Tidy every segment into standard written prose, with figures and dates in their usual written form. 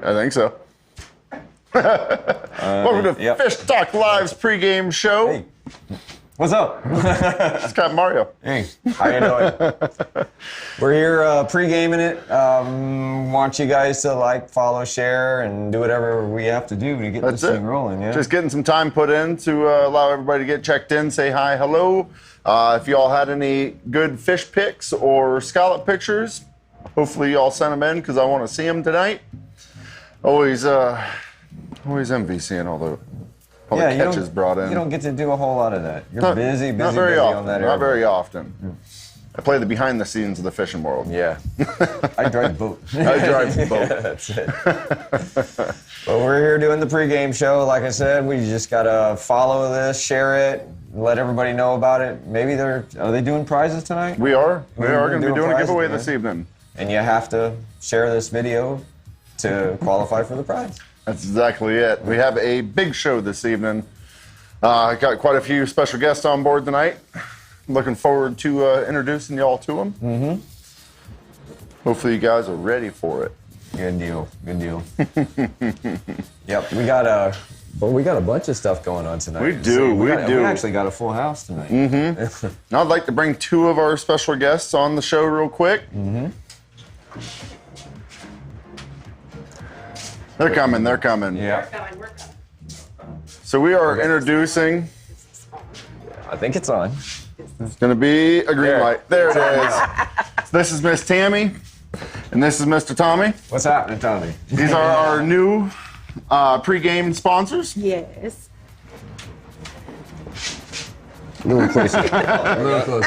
I think so. Welcome to Fish Talk Live's pregame show. Hey, what's up? It's Capt Marrio. Hey, how you doing? We're here pre-gaming it. Want you guys to like, follow, share, and do whatever we have to do to get this thing rolling. Yeah. Just getting some time put in to allow everybody to get checked in, say hi, hello. If you all had any good fish pics or scallop pictures, hopefully you all sent them in because I want to see them tonight. Always envy seeing all the catches brought in. You don't get to do a whole lot of that. You're busy not very often, on that area. Not very often. I play the behind the scenes of the fishing world. Yeah. I drive boat. I drive the boat. Yeah, that's it. But we're here doing the pregame show. Like I said, we just got to follow this, share it, let everybody know about it. Maybe are they doing prizes tonight? We are. We are going to be doing a giveaway this evening. And you have to share this video to qualify for the prize. That's exactly it. We have a big show this evening. Got quite a few special guests on board tonight. Looking forward to introducing y'all to them. Mm-hmm. Hopefully you guys are ready for it. Good deal. Good deal. Yep, we got a bunch of stuff going on tonight. We do. We actually got a full house tonight. Mm-hmm. I'd like to bring two of our special guests on the show real quick. Mm-hmm. They're coming. They're coming. Yeah. We're coming. So we are introducing. I think it's on. It's going to be a green light. There it is. So this is Miss Tammy, and this is Mr. Tommy. What's happening, Tommy? These are our new pre-game sponsors. Yes. A little closer.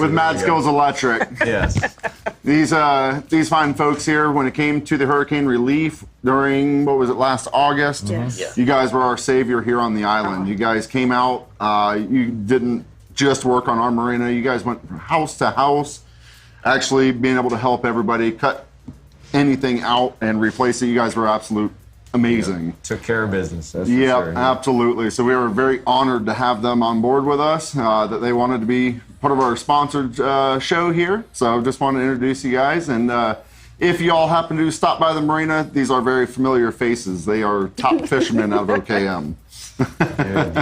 With Mad Skills Electric. Yes. These fine folks here, when it came to the hurricane relief during, what was it, last August? Yes. Yeah. You guys were our savior here on the island. You guys came out, you didn't just work on our marina. You guys went from house to house, actually being able to help everybody cut anything out and replace it. You guys were absolute amazing. Yeah. Took care of business. That's yeah, for sure. Absolutely. So we were very honored to have them on board with us, that they wanted to be part of our sponsored show here. So just want to introduce you guys. And if you all happen to stop by the marina, these are very familiar faces. They are top fishermen out of OKM.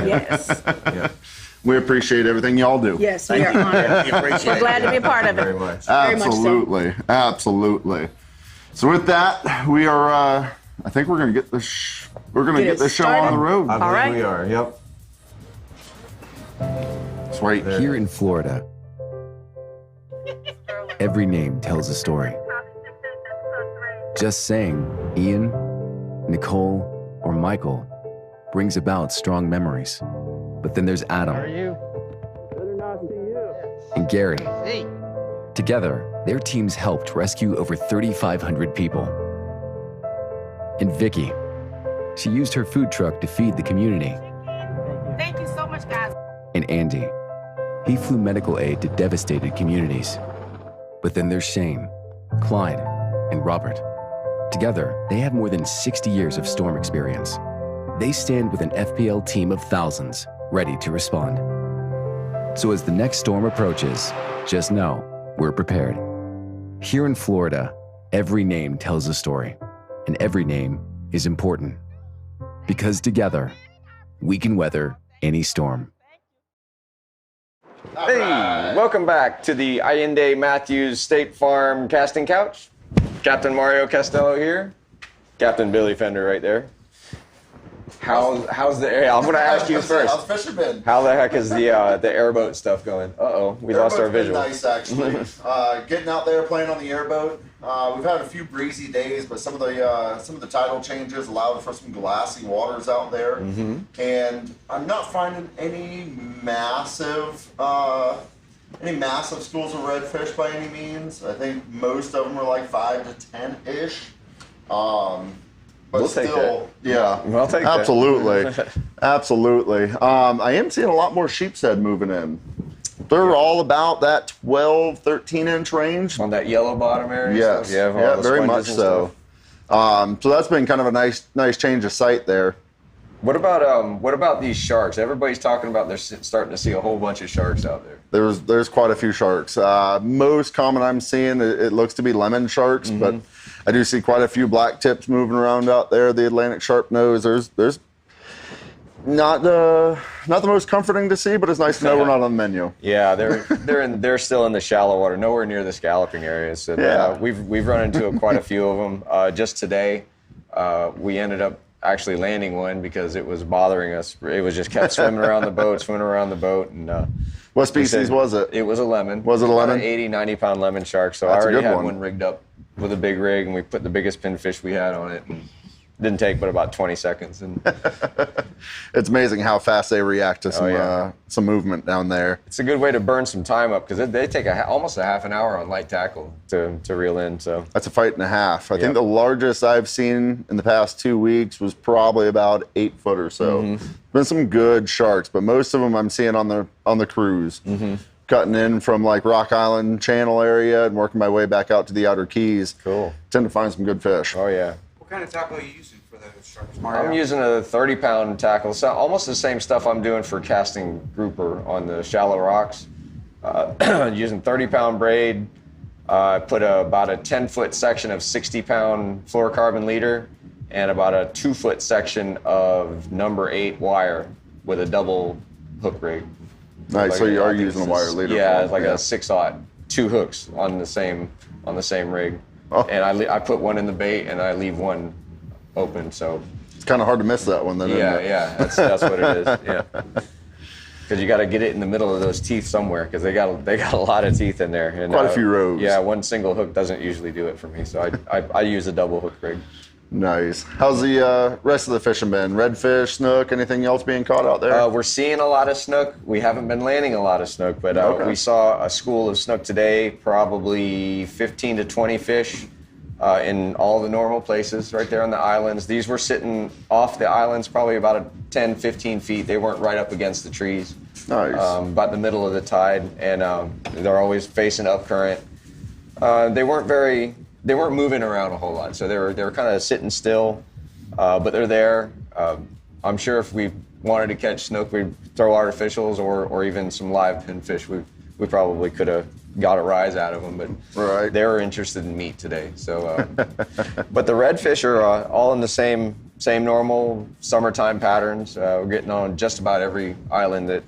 Yes. Yeah. We appreciate everything y'all do. Yes, we are honored. We're glad to be a part of it. Very much. Absolutely. Very much so. Absolutely. So with that, we are, I think we're going to get this, get this show on the road. I believe right. we are, yep. That's right. Here in Florida, every name tells a story. Just saying Ian, Nicole, or Michael brings about strong memories. But then there's Adam and Gary. Together, their teams helped rescue over 3,500 people. And Vicky, she used her food truck to feed the community. Thank you so much, guys. And Andy, he flew medical aid to devastated communities. But then there's Shane, Clyde, and Robert. Together, they have more than 60 years of storm experience. They stand with an FPL team of thousands, ready to respond. So as the next storm approaches, just know we're prepared. Here in Florida, every name tells a story, and every name is important. Because together, we can weather any storm. Hey, welcome back to the Ayinde Matthews State Farm casting couch. Captain Marrio Castello here. Captain Billy Fender right there. How's the air? I'm going to ask you first. How's fishing been? How the heck is the airboat stuff going? Uh-oh, we lost our visual. Nice, actually. Getting out there, playing on the airboat. We've had a few breezy days, but some of the tidal changes allowed for some glassy waters out there. And I'm not finding any massive schools of redfish by any means. I think most of them are like 5 to 10-ish. But We'll still, take that. yeah, I'll take that. absolutely, absolutely. I am seeing a lot more sheepshead moving in. They're all about that 12, 13-inch range. On that yellow bottom area? Yes, Yeah, yeah, very much so. So that's been kind of a nice change of sight there. What about these sharks? Everybody's talking about they're starting to see a whole bunch of sharks out there. There's quite a few sharks. Most common I'm seeing, it looks to be lemon sharks, but I do see quite a few black tips moving around out there. The Atlantic sharpnose. There's not the most comforting to see, but it's nice to know we're not on the menu. Yeah, they're still in the shallow water, nowhere near the scalloping areas. And, Yeah. we've run into quite a few of them. Just today, we ended up actually landing one because it was bothering us. It was just kept swimming around the boat, and What species was it? It was a lemon. Was it a lemon? About an 80, 90-pound lemon shark. So That's I a already good had one. one rigged up with a big rig, and we put the biggest pinfish we had on it. And didn't take but about 20 seconds. And It's amazing how fast they react to some movement down there. it's a good way to burn some time up because they take almost a half an hour on light tackle to reel in. So That's a fight and a half. I think the largest I've seen in the past 2 weeks was probably about 8 foot or so. Been some good sharks, but most of them I'm seeing on the cruise. Cutting in from like Rock Island Channel area and working my way back out to the Outer Keys. Cool. Tend to find some good fish. Oh yeah. What kind of tackle are you using for those sharks, Mario? I'm using a 30-pound tackle, so almost the same stuff I'm doing for casting grouper on the shallow rocks. Using 30-pound braid. I put about a 10-foot section of 60-pound fluorocarbon leader and about a 2-foot section of number 8 wire with a double hook rig. Nice. Like So you I are think using a it's wire leader. Yeah, for it's like them. a 6/0, 2 hooks on the same rig. Oh. And I put one in the bait and I leave one open. So It's kind of hard to miss that one then. isn't it? yeah, that's what it is. Yeah, because you got to get it in the middle of those teeth somewhere because they got a lot of teeth in there. And, Quite a few rows. Yeah, one single hook doesn't usually do it for me, so I use a double hook rig. Nice. How's the rest of the fishing been? Redfish, snook, anything else being caught out there? We're seeing a lot of snook. We haven't been landing a lot of snook, but Okay. we saw a school of snook today, probably 15 to 20 fish in all the normal places right there on the islands. These were sitting off the islands probably about 10, 15 feet. They weren't right up against the trees. Nice. About the middle of the tide, and they're always facing up current. They weren't moving around a whole lot, so they were kind of sitting still, but they're there. I'm sure if we wanted to catch snook, we'd throw artificials or even some live pinfish. We probably could have got a rise out of them, but Right. they were interested in meat today. So, but the redfish are all in the same normal summertime patterns. We're getting on just about every island that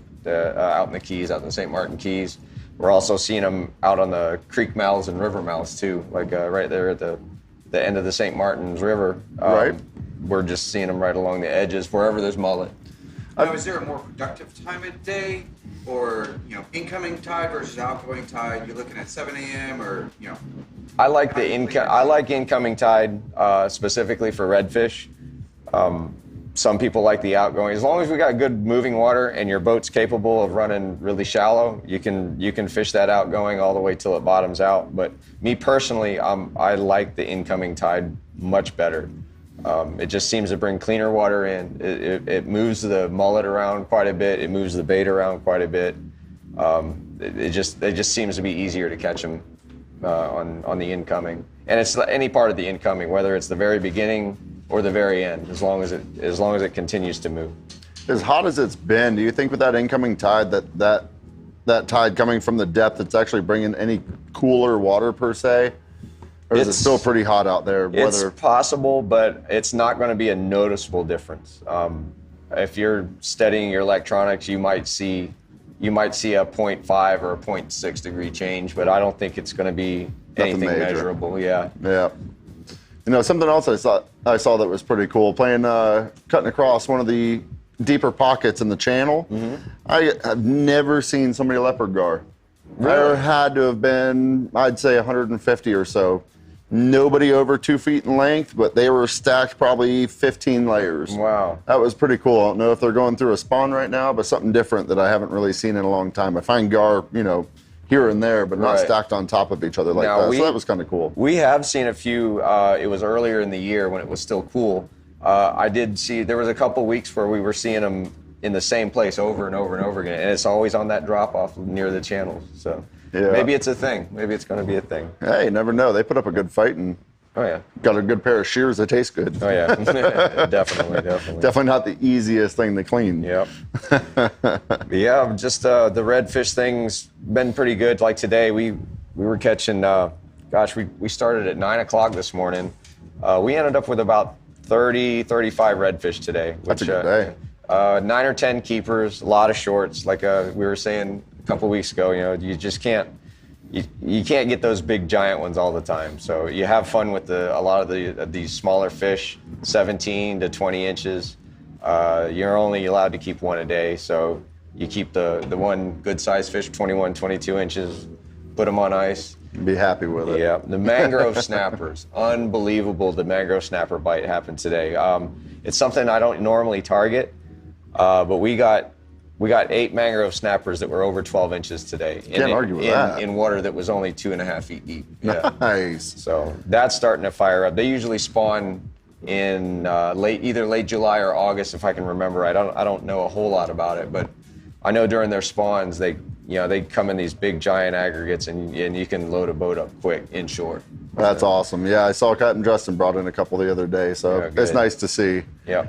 out in the Keys, out in the St. Martin Keys. We're also seeing them out on the creek mouths and river mouths too, like right there at the end of the St. Martin's River. Right. We're just seeing them right along the edges, wherever there's mullet. Now, is there a more productive time of day, or incoming tide versus outgoing tide? You're looking at 7 a.m. or I like incoming tide specifically for redfish. Some people like the outgoing. As long as we got good moving water and your boat's capable of running really shallow, you can fish that outgoing all the way till it bottoms out. But me personally, I like the incoming tide much better. It just seems to bring cleaner water in. It moves the mullet around quite a bit. It moves the bait around quite a bit. It just seems to be easier to catch them on the incoming. And it's any part of the incoming, whether it's the very beginning or the very end, as long as it continues to move. As hot as it's been, do you think with that incoming tide that tide coming from the depth, it's actually bringing any cooler water per se? Or is it still pretty hot out there? It's possible, but it's not going to be a noticeable difference. If you're studying your electronics, you might see a 0.5 or a 0.6 degree change, but I don't think it's going to be anything measurable. Yeah. Yeah. You know, something else I saw that was pretty cool. Cutting across one of the deeper pockets in the channel. I have never seen so many leopard gar. There had to have been, I'd say, 150 or so. Nobody over 2 feet in length, but they were stacked probably 15 layers. Wow. That was pretty cool. I don't know if they're going through a spawn right now, but something different that I haven't really seen in a long time. I find gar, you know, here and there, but not stacked on top of each other like that. So that was kind of cool. We have seen a few. It was earlier in the year when it was still cool. I did see, there was a couple weeks where we were seeing them in the same place over and over and over again, and it's always on that drop off near the channels. So maybe it's a thing. Maybe it's going to be a thing. Hey, you never know. They put up a good fight and got a good pair of shears that taste good. Oh yeah, definitely. Definitely not the easiest thing to clean. Yep. Yeah, just the redfish thing's been pretty good. Like today, we were catching. We started at 9 o'clock this morning. We ended up with about 35 redfish today. That's a good day. 9 or 10 keepers, a lot of shorts. Like we were saying a couple weeks ago, you know, you just can't. You can't get those big giant ones all the time. So you have fun with a lot of these smaller fish, 17 to 20 inches. You're only allowed to keep one a day. So you keep the one good sized fish, 21, 22 inches, put them on ice. Be happy with it. Yeah, the mangrove snappers, unbelievable. The mangrove snapper bite happened today. It's something I don't normally target, but we got 8 mangrove snappers that were over 12 inches today. Can't argue with that. In water that was only 2.5 feet deep. Yeah. Nice. So that's starting to fire up. They usually spawn in either late July or August, if I can remember. I don't know a whole lot about it, but I know during their spawns they come in these big giant aggregates, and you can load a boat up quick inshore. That's awesome. Yeah, I saw Captain Justin brought in a couple the other day, so it's nice to see. Yeah.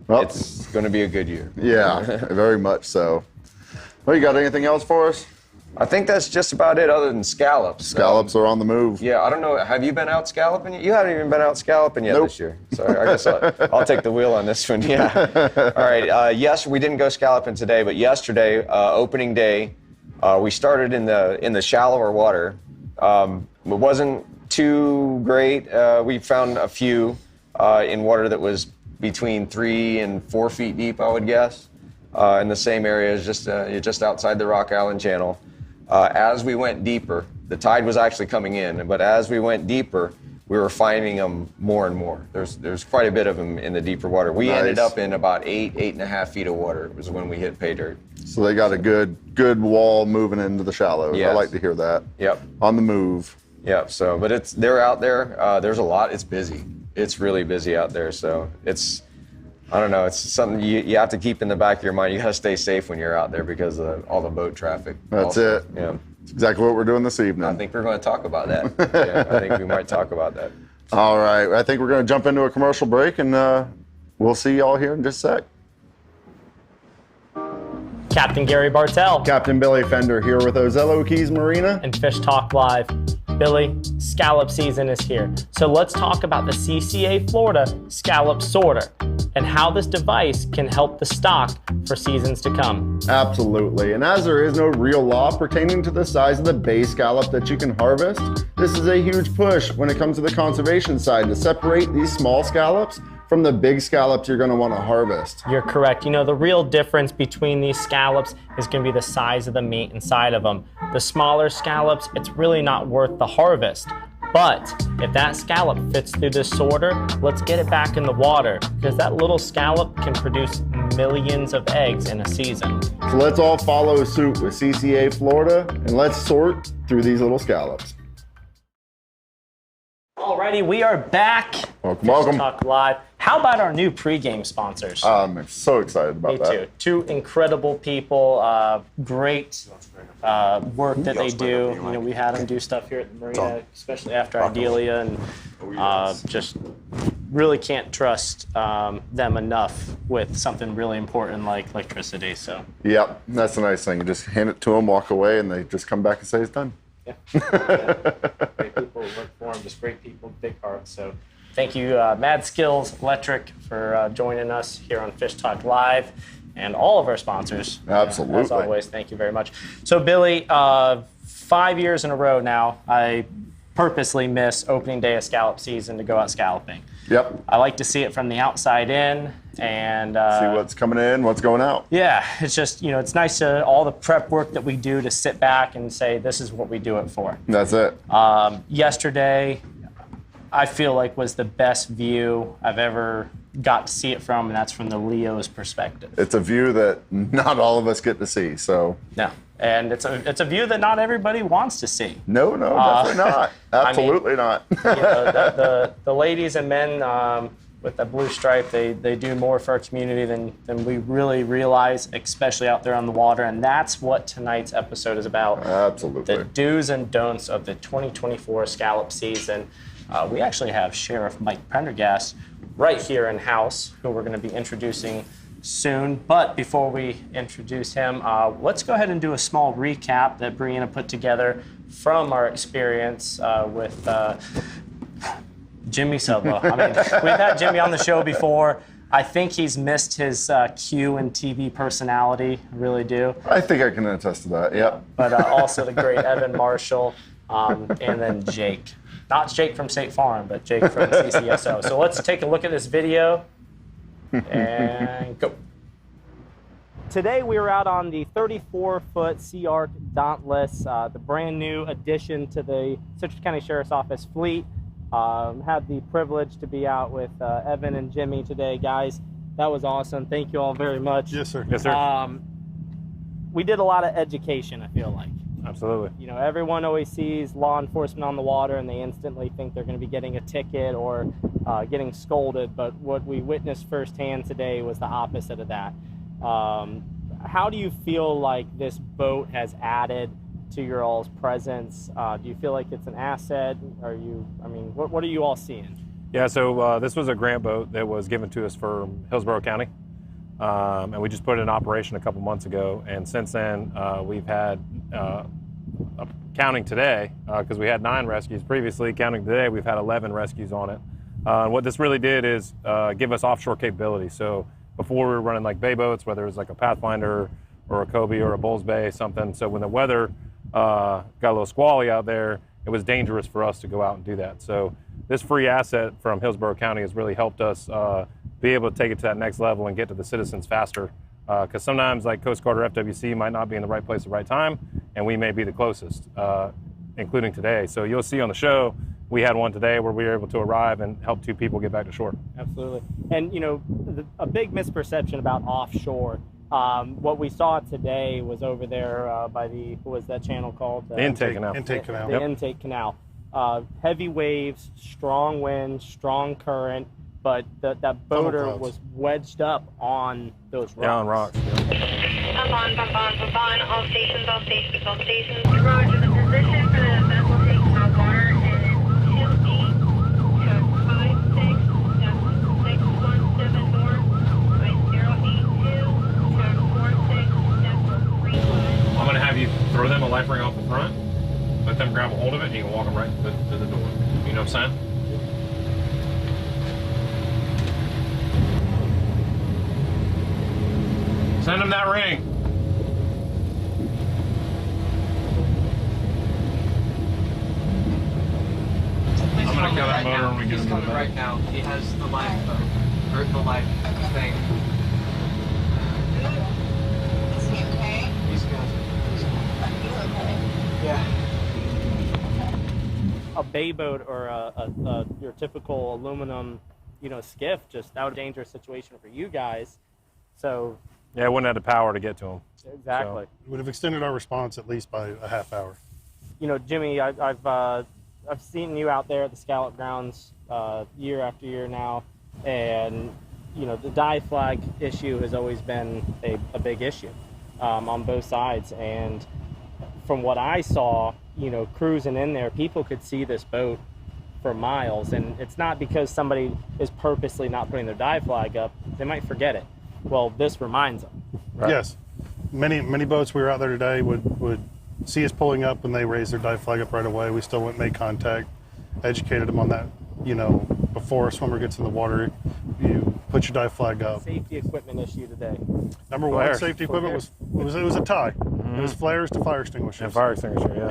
Well, it's going to be a good year. Yeah, very much so. Well, you got anything else for us? I think that's just about it, other than scallops. Scallops are on the move. Yeah, I don't know. Have you been out scalloping yet? You haven't even been out scalloping yet this year. So I guess I'll take the wheel on this one. Yeah. All right. Yes, we didn't go scalloping today, but yesterday, opening day, we started in the shallower water. It wasn't too great. We found a few in water that was between 3 and 4 feet deep, I would guess, in the same area as just outside the Rock Island Channel. As we went deeper, the tide was actually coming in, but as we went deeper, we were finding them more and more. There's quite a bit of them in the deeper water. We ended up in about 8.5 feet of water. It was when we hit pay dirt. So they got a good wall moving into the shallows. Yes. I like to hear that. Yep. On the move. Yep. So, but they're out there. There's a lot. It's busy. It's really busy out there. So I don't know. It's something you have to keep in the back of your mind. You got to stay safe when you're out there because of all the boat traffic. That's it. Yeah. That's exactly what we're doing this evening. I think we're going to talk about that. Yeah, I think we might talk about that. All right. I think we're going to jump into a commercial break, and we'll see y'all here in just a sec. Captain Gary Bartell. Captain Billy Fender here with Ozello Keys Marina. And Fish Talk Live. Billy, scallop season is here. So let's talk about the CCA Florida Scallop Sorter and how this device can help the stock for seasons to come. Absolutely. And as there is no real law pertaining to the size of the bay scallop that you can harvest, this is a huge push when it comes to the conservation side to separate these small scallops from the big scallops you're going to want to harvest. You're correct. You know, the real difference between these scallops is going to be the size of the meat inside of them. The smaller scallops, it's really not worth the harvest. But if that scallop fits through this sorter, let's get it back in the water, because that little scallop can produce millions of eggs in a season. So let's all follow suit with CCA Florida, and let's sort through these little scallops. Alrighty, we are back. Welcome. Talk Live. How about our new pregame sponsors? I'm so excited about that. Me too. Two incredible people, great work that they do. You know, we had them do stuff here at the marina, especially after Idelia, and just really can't trust them enough with something really important like electricity. So Yep, that's the nice thing. You just hand it to them, walk away, and they just come back and say it's done. yeah, great people work for them, just great people, big hearts. So thank you, Mad Skills Electric, for joining us here on Fish Talk Live, and all of our sponsors. Absolutely. As always, thank you very much. So Billy, 5 years in a row now, I purposely miss opening day of scallop season to go out scalloping. Yep. I like to see it from the outside in and See what's coming in, what's going out. yeah, it's just, it's nice to all the prep work that we do to sit back and say, this is what we do it for. That's it. Yesterday, I feel like was the best view I've ever got to see it from, and that's from the Leo's perspective. It's a view that not all of us get to see, so. No, and it's a view that not everybody wants to see. No, definitely not. Absolutely not. The ladies and men with the blue stripe, they do more for our community than we really realize, especially out there on the water, and that's what tonight's episode is about. Absolutely. The do's and don'ts of the 2024 scallop season. We actually have Sheriff Mike Prendergast right here in house, who we're going to be introducing soon. But before we introduce him, let's go ahead and do a small recap that Brianna put together from our experience with Jimmy Silva. I mean, we've had Jimmy on the show before. I think he's missed his Q and TV personality, I really do. I think I can attest to that, yep. But also the great Evan Marshall, and then Jake. Not Jake from State Farm, but Jake from CCSO. So let's take a look at this video and go. Today we were out on the 34-foot Sea Arc Dauntless, the brand new addition to the Citrus County Sheriff's Office fleet. Had the privilege to be out with Evan and Jimmy today, guys. That was awesome. Thank you all very much. Yes, sir. Yes, sir. We did a lot of education, I feel like. Absolutely. Everyone always sees law enforcement on the water and they instantly think they're going to be getting a ticket or getting scolded, but what we witnessed firsthand today was the opposite of that. How do you feel like this boat has added to your all's presence? Do you feel like it's an asset? What are you all seeing? Yeah, so this was a grant boat that was given to us from Hillsborough County. And we just put it in operation a couple months ago. And since then, we've had, counting today, because we had 9 rescues previously, counting today, we've had 11 rescues on it. And what this really did is give us offshore capability. So before we were running like bay boats, whether it was like a Pathfinder or a Kobe or a Bulls Bay, something. So when the weather got a little squally out there, it was dangerous for us to go out and do that. So this free asset from Hillsborough County has really helped us be able to take it to that next level and get to the citizens faster. Because sometimes like Coast Guard or FWC might not be in the right place at the right time, and we may be the closest, including today. So you'll see on the show, we had one today where we were able to arrive and help 2 people get back to shore. Absolutely. And, a big misperception about offshore. What we saw today was over there by what was that channel called? The intake canal. Intake canal. The intake canal. Heavy waves, strong wind, strong current, but that boater was wedged up on those rocks. Yeah, on rocks. Bump on, all stations, all stations, all stations. Roger, the position for the vessel taking on water is 2D, 56.617 north, right 082, 46.35. I'm going to have you throw them a life ring off the front, let them grab a hold of it, and you can walk them right to the door. You know what I'm saying? Send them that ring. I'm gonna kill that motor when we get He's him to the coming right now. He has the life or the life thing. Is he okay? He's good. Are you okay? Yeah. A bay boat or your typical aluminum, skiff, just out of dangerous situation for you guys. So Yeah, it wouldn't have the power to get to them. exactly. Would have extended our response at least by a half hour. Jimmy, I've seen you out there at the Scallop grounds year after year now, and the dive flag issue has always been a big issue on both sides. And from what I saw, cruising in there, people could see this boat for miles, and it's not because somebody is purposely not putting their dive flag up. They might forget it. Well, this reminds them. Right? Yes. Many boats we were out there today would see us pulling up and they raise their dive flag up right away. We still wouldn't make contact, educated them on that, you know, before a swimmer gets in the water, you put your dive flag up. Safety equipment issue today. Number one safety equipment was a tie. It was flares to fire extinguishers. And fire extinguisher, yeah.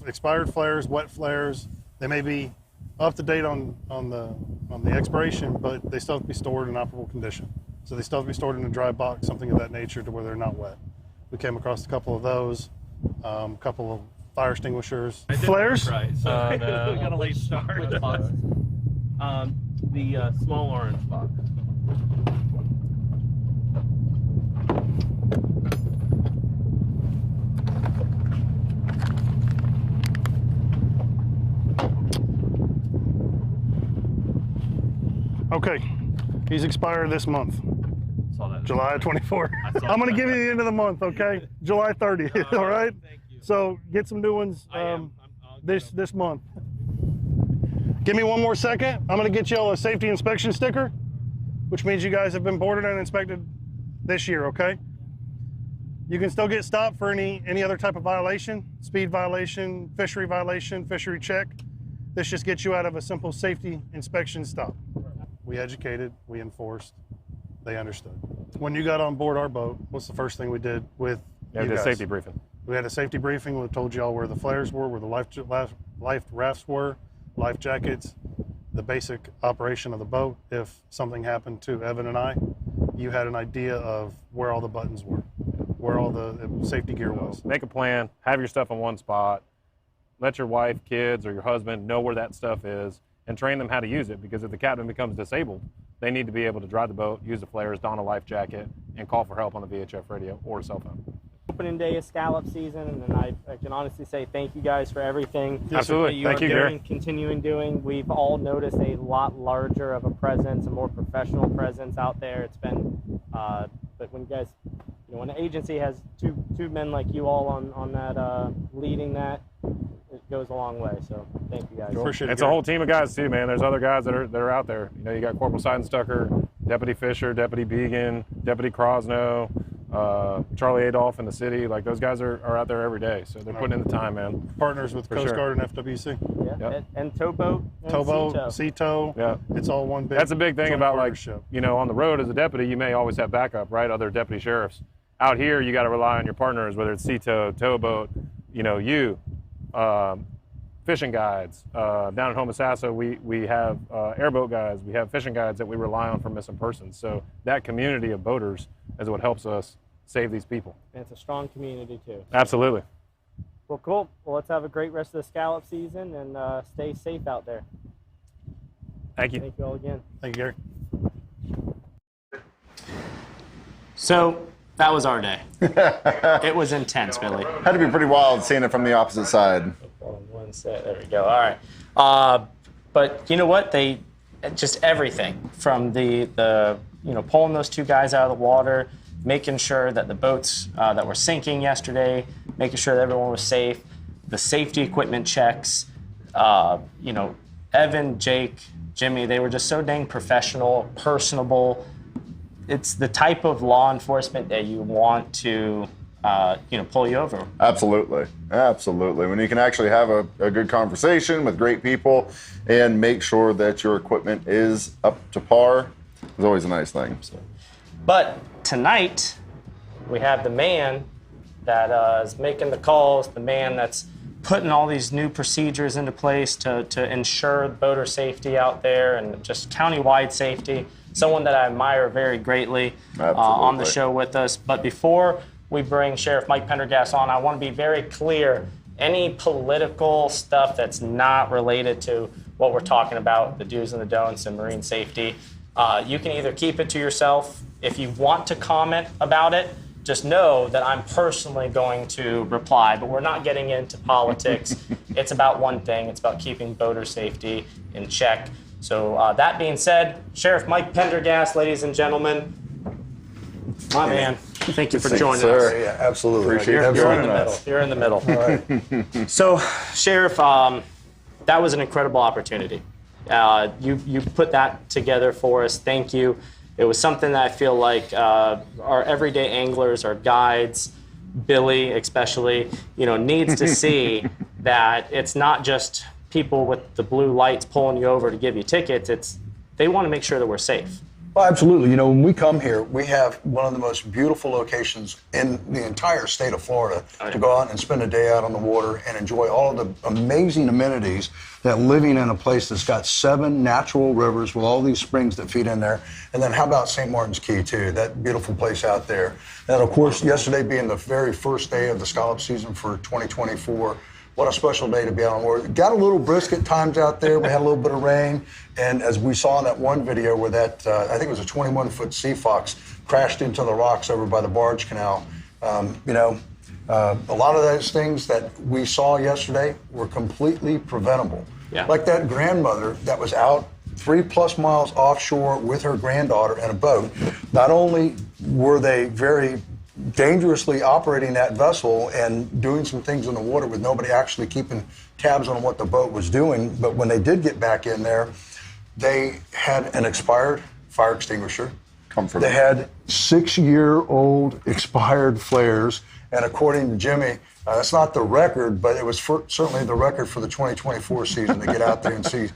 Expired flares, wet flares. They may be up to date on the expiration, but they still have to be stored in operable condition. So they still have to be stored in a dry box, something of that nature, to where they're not wet. We came across a couple of those, a couple of fire extinguishers. Flares? Right. So we got a late start. Which box? The small orange box. Okay, he's expired this month. July 24th. I'm going to give you the end of the month, okay? July 30th, all right? Thank you. So get some new ones this month. Give me one more second. I'm going to get y'all a safety inspection sticker, which means you guys have been boarded and inspected this year, okay? You can still get stopped for any other type of violation, speed violation, fishery check. This just gets you out of a simple safety inspection stop. We educated, we enforced, they understood. When you got on board our boat, what's the first thing we did with you did guys? Safety briefing. We had a safety briefing. We told y'all where the flares were, where the life rafts were, life jackets, the basic operation of the boat. If something happened to Evan and I, you had an idea of where all the buttons were, where all the safety gear was. Make a plan, have your stuff in one spot, let your wife, kids, or your husband know where that stuff is, and train them how to use it, because if the captain becomes disabled, they need to be able to drive the boat, use the flares, don a life jacket, and call for help on the VHF radio or cell phone. Opening day of scallop season, and I can honestly say thank you guys for everything. Absolutely. That you Thank are you, doing, Gary. continuing doing. We've all noticed a lot larger of a presence, a more professional presence out there. It's been, but when you guys, when an agency has two men like you all on that, leading that, it goes a long way. So thank you guys. Appreciate it, It's a Gary. whole team of guys too, man. There's other guys that are out there. You got Corporal Seidenstucker, Deputy Fisher, Deputy Began, Deputy Crosno, Charlie Adolph in the city. Like, those guys are out there every day, so they're putting in the time, man. Partners with Coast Guard and FWC. Yeah, Yep. and towboat. And Towboat, sea Sea-Tow, Yeah. it's all one big That's a big thing joint about, like, partnership. on the road as a deputy, you may always have backup, right? Other deputy sheriffs. Out here, you got to rely on your partners, whether it's Sea-Tow, towboat, fishing guides. Down at Homosassa, we have airboat guides. We have fishing guides that we rely on for missing persons. So that community of boaters is what helps us save these people. And it's a strong community too. Absolutely. Well, cool. Well, let's have a great rest of the scallop season and stay safe out there. Thank you. Thank you all again. Thank you, Gary. So that was our day. It was intense, Billy. Had to be pretty wild seeing it from the opposite side. One set. There we go. All right. But you know what? They just everything from the pulling those two guys out of the water, making sure that the boats that were sinking yesterday, making sure that everyone was safe, the safety equipment checks. Evan, Jake, Jimmy, they were just so dang professional, personable. It's the type of law enforcement that you want to, pull you over. Absolutely. Absolutely. When you can actually have a good conversation with great people and make sure that your equipment is up to par is always a nice thing. But tonight, we have the man that is making the calls, the man that's putting all these new procedures into place to ensure boater safety out there and just countywide safety. Someone that I admire very greatly on the show with us. But before we bring Sheriff Mike Pendergast on, I want to be very clear. Any political stuff that's not related to what we're talking about, the do's and the don'ts and marine safety, you can either keep it to yourself. If you want to comment about it, just know that I'm personally going to reply, but we're not getting into politics. It's about one thing. It's about keeping boater safety in check. So that being said, Sheriff Mike Pendergast, ladies and gentlemen, my man, thank you for joining us. Yeah, absolutely. Appreciate you You're in joining the middle. us. You're in the middle. All right. So, Sheriff, that was an incredible opportunity. You put that together for us. Thank you. It was something that I feel like our everyday anglers, our guides, Billy especially, needs to see that it's not just people with the blue lights pulling you over to give you tickets. They want to make sure that we're safe. Well, absolutely. When we come here, we have one of the most beautiful locations in the entire state of Florida to go out and spend a day out on the water and enjoy all of the amazing amenities that living in a place that's got 7 natural rivers with all these springs that feed in there. And then how about St. Martin's Key, too, that beautiful place out there. And, of course, yesterday being the very first day of the scallop season for 2024, what a special day to be out on the water. Got a little brisk at times out there. We had a little bit of rain. And as we saw in that one video where that, I think it was a 21-foot sea fox, crashed into the rocks over by the barge canal, a lot of those things that we saw yesterday were completely preventable. Yeah. Like that grandmother that was out 3+ miles offshore with her granddaughter in a boat. Not only were they very dangerously operating that vessel and doing some things in the water with nobody actually keeping tabs on what the boat was doing, but when they did get back in there, they had an expired fire extinguisher. Comfortable. They had 6-year-old expired flares, and according to Jimmy, that's not the record, but it was certainly the record for the 2024 season to get out there and see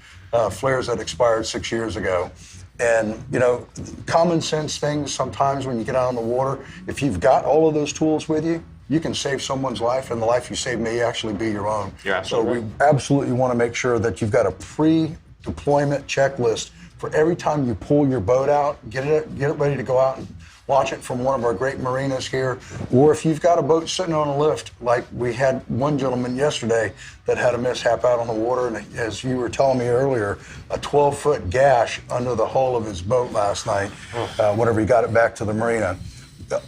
flares that expired 6 years ago. And, common sense things sometimes when you get out on the water, if you've got all of those tools with you, you can save someone's life, and the life you save may actually be your own. So we absolutely want to make sure that you've got a pre-deployment checklist for every time you pull your boat out, get it ready to go out and launch it from one of our great marinas here. Or if you've got a boat sitting on a lift, like we had one gentleman yesterday that had a mishap out on the water, and as you were telling me earlier, a 12-foot gash under the hull of his boat last night whenever he got it back to the marina.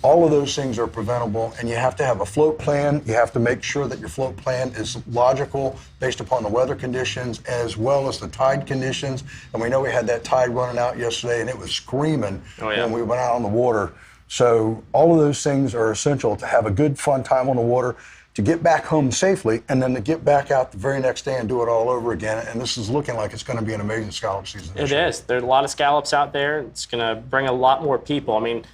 All of those things are preventable, and you have to have a float plan. You have to make sure that your float plan is logical based upon the weather conditions as well as the tide conditions. And we know we had that tide running out yesterday, and it was screaming when we went out on the water. So all of those things are essential to have a good, fun time on the water, to get back home safely, and then to get back out the very next day and do it all over again. And this is looking like it's going to be an amazing scallop season this year. It is. There's a lot of scallops out there. It's going to bring a lot more people. I mean,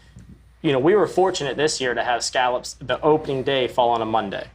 we were fortunate this year to have scallops the opening day fall on a Monday.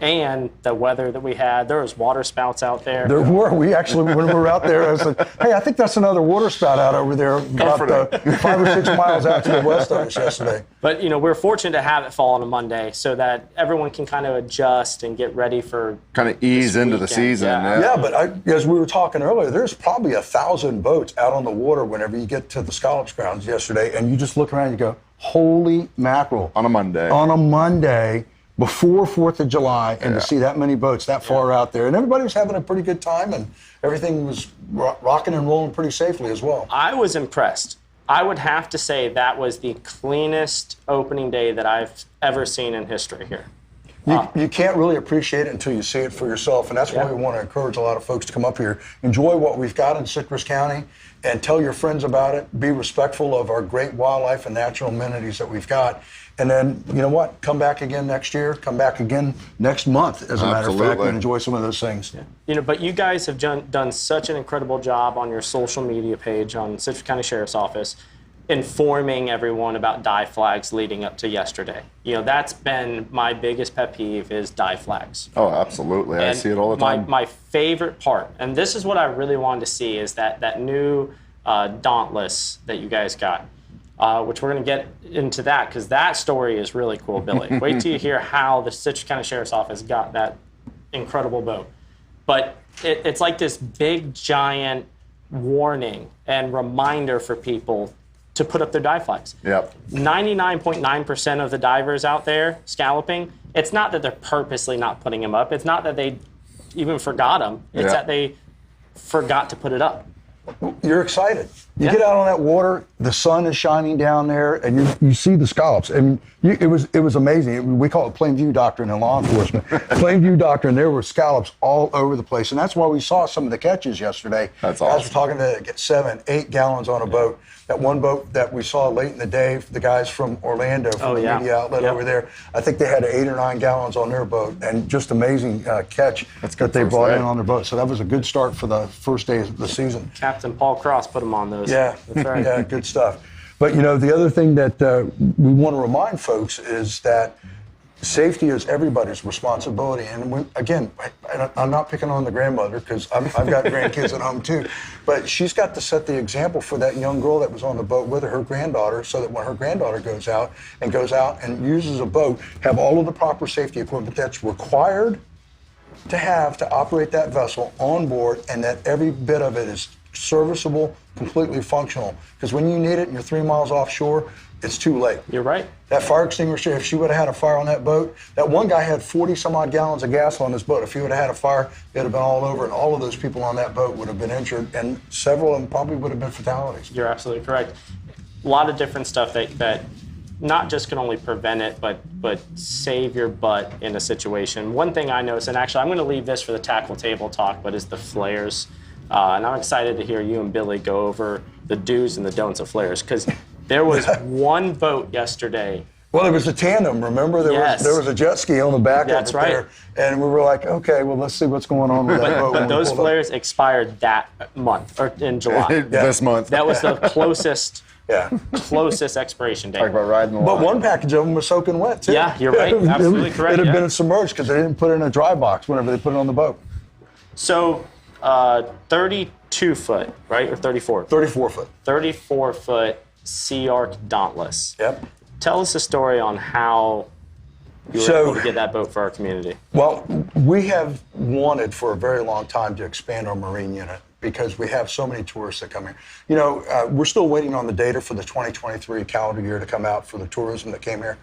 And the weather that we had, there was water spouts out there. There were. We actually, when we were out there, I said, hey, I think that's another water spout out over there about 5 or 6 miles out to the west of us yesterday. But, we're fortunate to have it fall on a Monday so that everyone can kind of adjust and get ready for kind of ease into the season. Yeah, but as we were talking earlier, there's probably 1,000 boats out on the water whenever you get to the scallops grounds yesterday, and you just look around and you go, holy mackerel. On a Monday. On a Monday before 4th of July, and to see that many boats that far out there. And everybody was having a pretty good time, and everything was rocking and rolling pretty safely as well. I was impressed. I would have to say that was the cleanest opening day that I've ever seen in history here. You can't really appreciate it until you see it for yourself, and that's why we want to encourage a lot of folks to come up here, enjoy what we've got in Citrus County, and tell your friends about it. Be respectful of our great wildlife and natural amenities that we've got. And then, you know what? Come back again next year. Come back again next month, as a matter of fact, and enjoy some of those things. But you guys have done such an incredible job on your social media page on Citrus County Sheriff's Office, informing everyone about die flags leading up to yesterday. That's been my biggest pet peeve is die flags. Oh, absolutely. I see it all the time. My favorite part, and this is what I really wanted to see, is that new Dauntless that you guys got, which we're going to get into that because that story is really cool, Billy. Wait till you hear how the Citrus County Sheriff's Office got that incredible boat. But it's like this big, giant warning and reminder for people to put up their die flags. 99.9% of the divers out there scalloping, it's not that they're purposely not putting them up. It's not that they even forgot them. It's that they forgot to put it up. You're excited. You get out on that water, the sun is shining down there, and you see the scallops. And it was amazing. We call it plain view doctrine in law enforcement. Plain view doctrine, there were scallops all over the place. And that's why we saw some of the catches yesterday. That's awesome. Guys were talking to get 7, 8 gallons on a boat. That one boat that we saw late in the day, the guys from Orlando, from the media outlet over there, I think they had 8 or 9 gallons on their boat, and just amazing catch that they brought in on their boat. So that was a good start for the first day of the season. Captain Paul Cross put them on those. Yeah, that's right. Yeah, good stuff. But the other thing that we want to remind folks is that safety is everybody's responsibility. And again, I'm not picking on the grandmother because I've got grandkids at home too, but she's got to set the example for that young girl that was on the boat with her granddaughter, so that when her granddaughter goes out and uses a boat, have all of the proper safety equipment that's required to have to operate that vessel on board, and that every bit of it is serviceable, completely functional. Because when you need it and you're 3 miles offshore, it's too late. You're right. That fire extinguisher, if she would have had a fire on that boat, that one guy had 40 some odd gallons of gas on his boat. If he would have had a fire, it would have been all over, and all of those people on that boat would have been injured, and several of them probably would have been fatalities. You're absolutely correct. A lot of different stuff that not just can only prevent it, but save your butt in a situation. One thing I noticed, and actually I'm going to leave this for the tackle table talk, but is the flares. And I'm excited to hear you and Billy go over the do's and the don'ts of flares, because there was one boat yesterday. Well, there was a tandem, remember? There was a jet ski on the back of it there. And we were like, okay, well, let's see what's going on with that boat. But those flares expired that month, or in July. This month. That was the closest expiration date. Talk about riding the line. But one package of them was soaking wet, too. Yeah, you're right. Absolutely correct. It had been submerged because they didn't put it in a dry box whenever they put it on the boat. So 32 foot, right? Or 34? 34 foot. 34 foot Sea Arc Dauntless. Yep. Tell us a story on how you were able to get that boat for our community. Well, we have wanted for a very long time to expand our marine unit because we have so many tourists that come here. We're still waiting on the data for the 2023 calendar year to come out for the tourism that came here.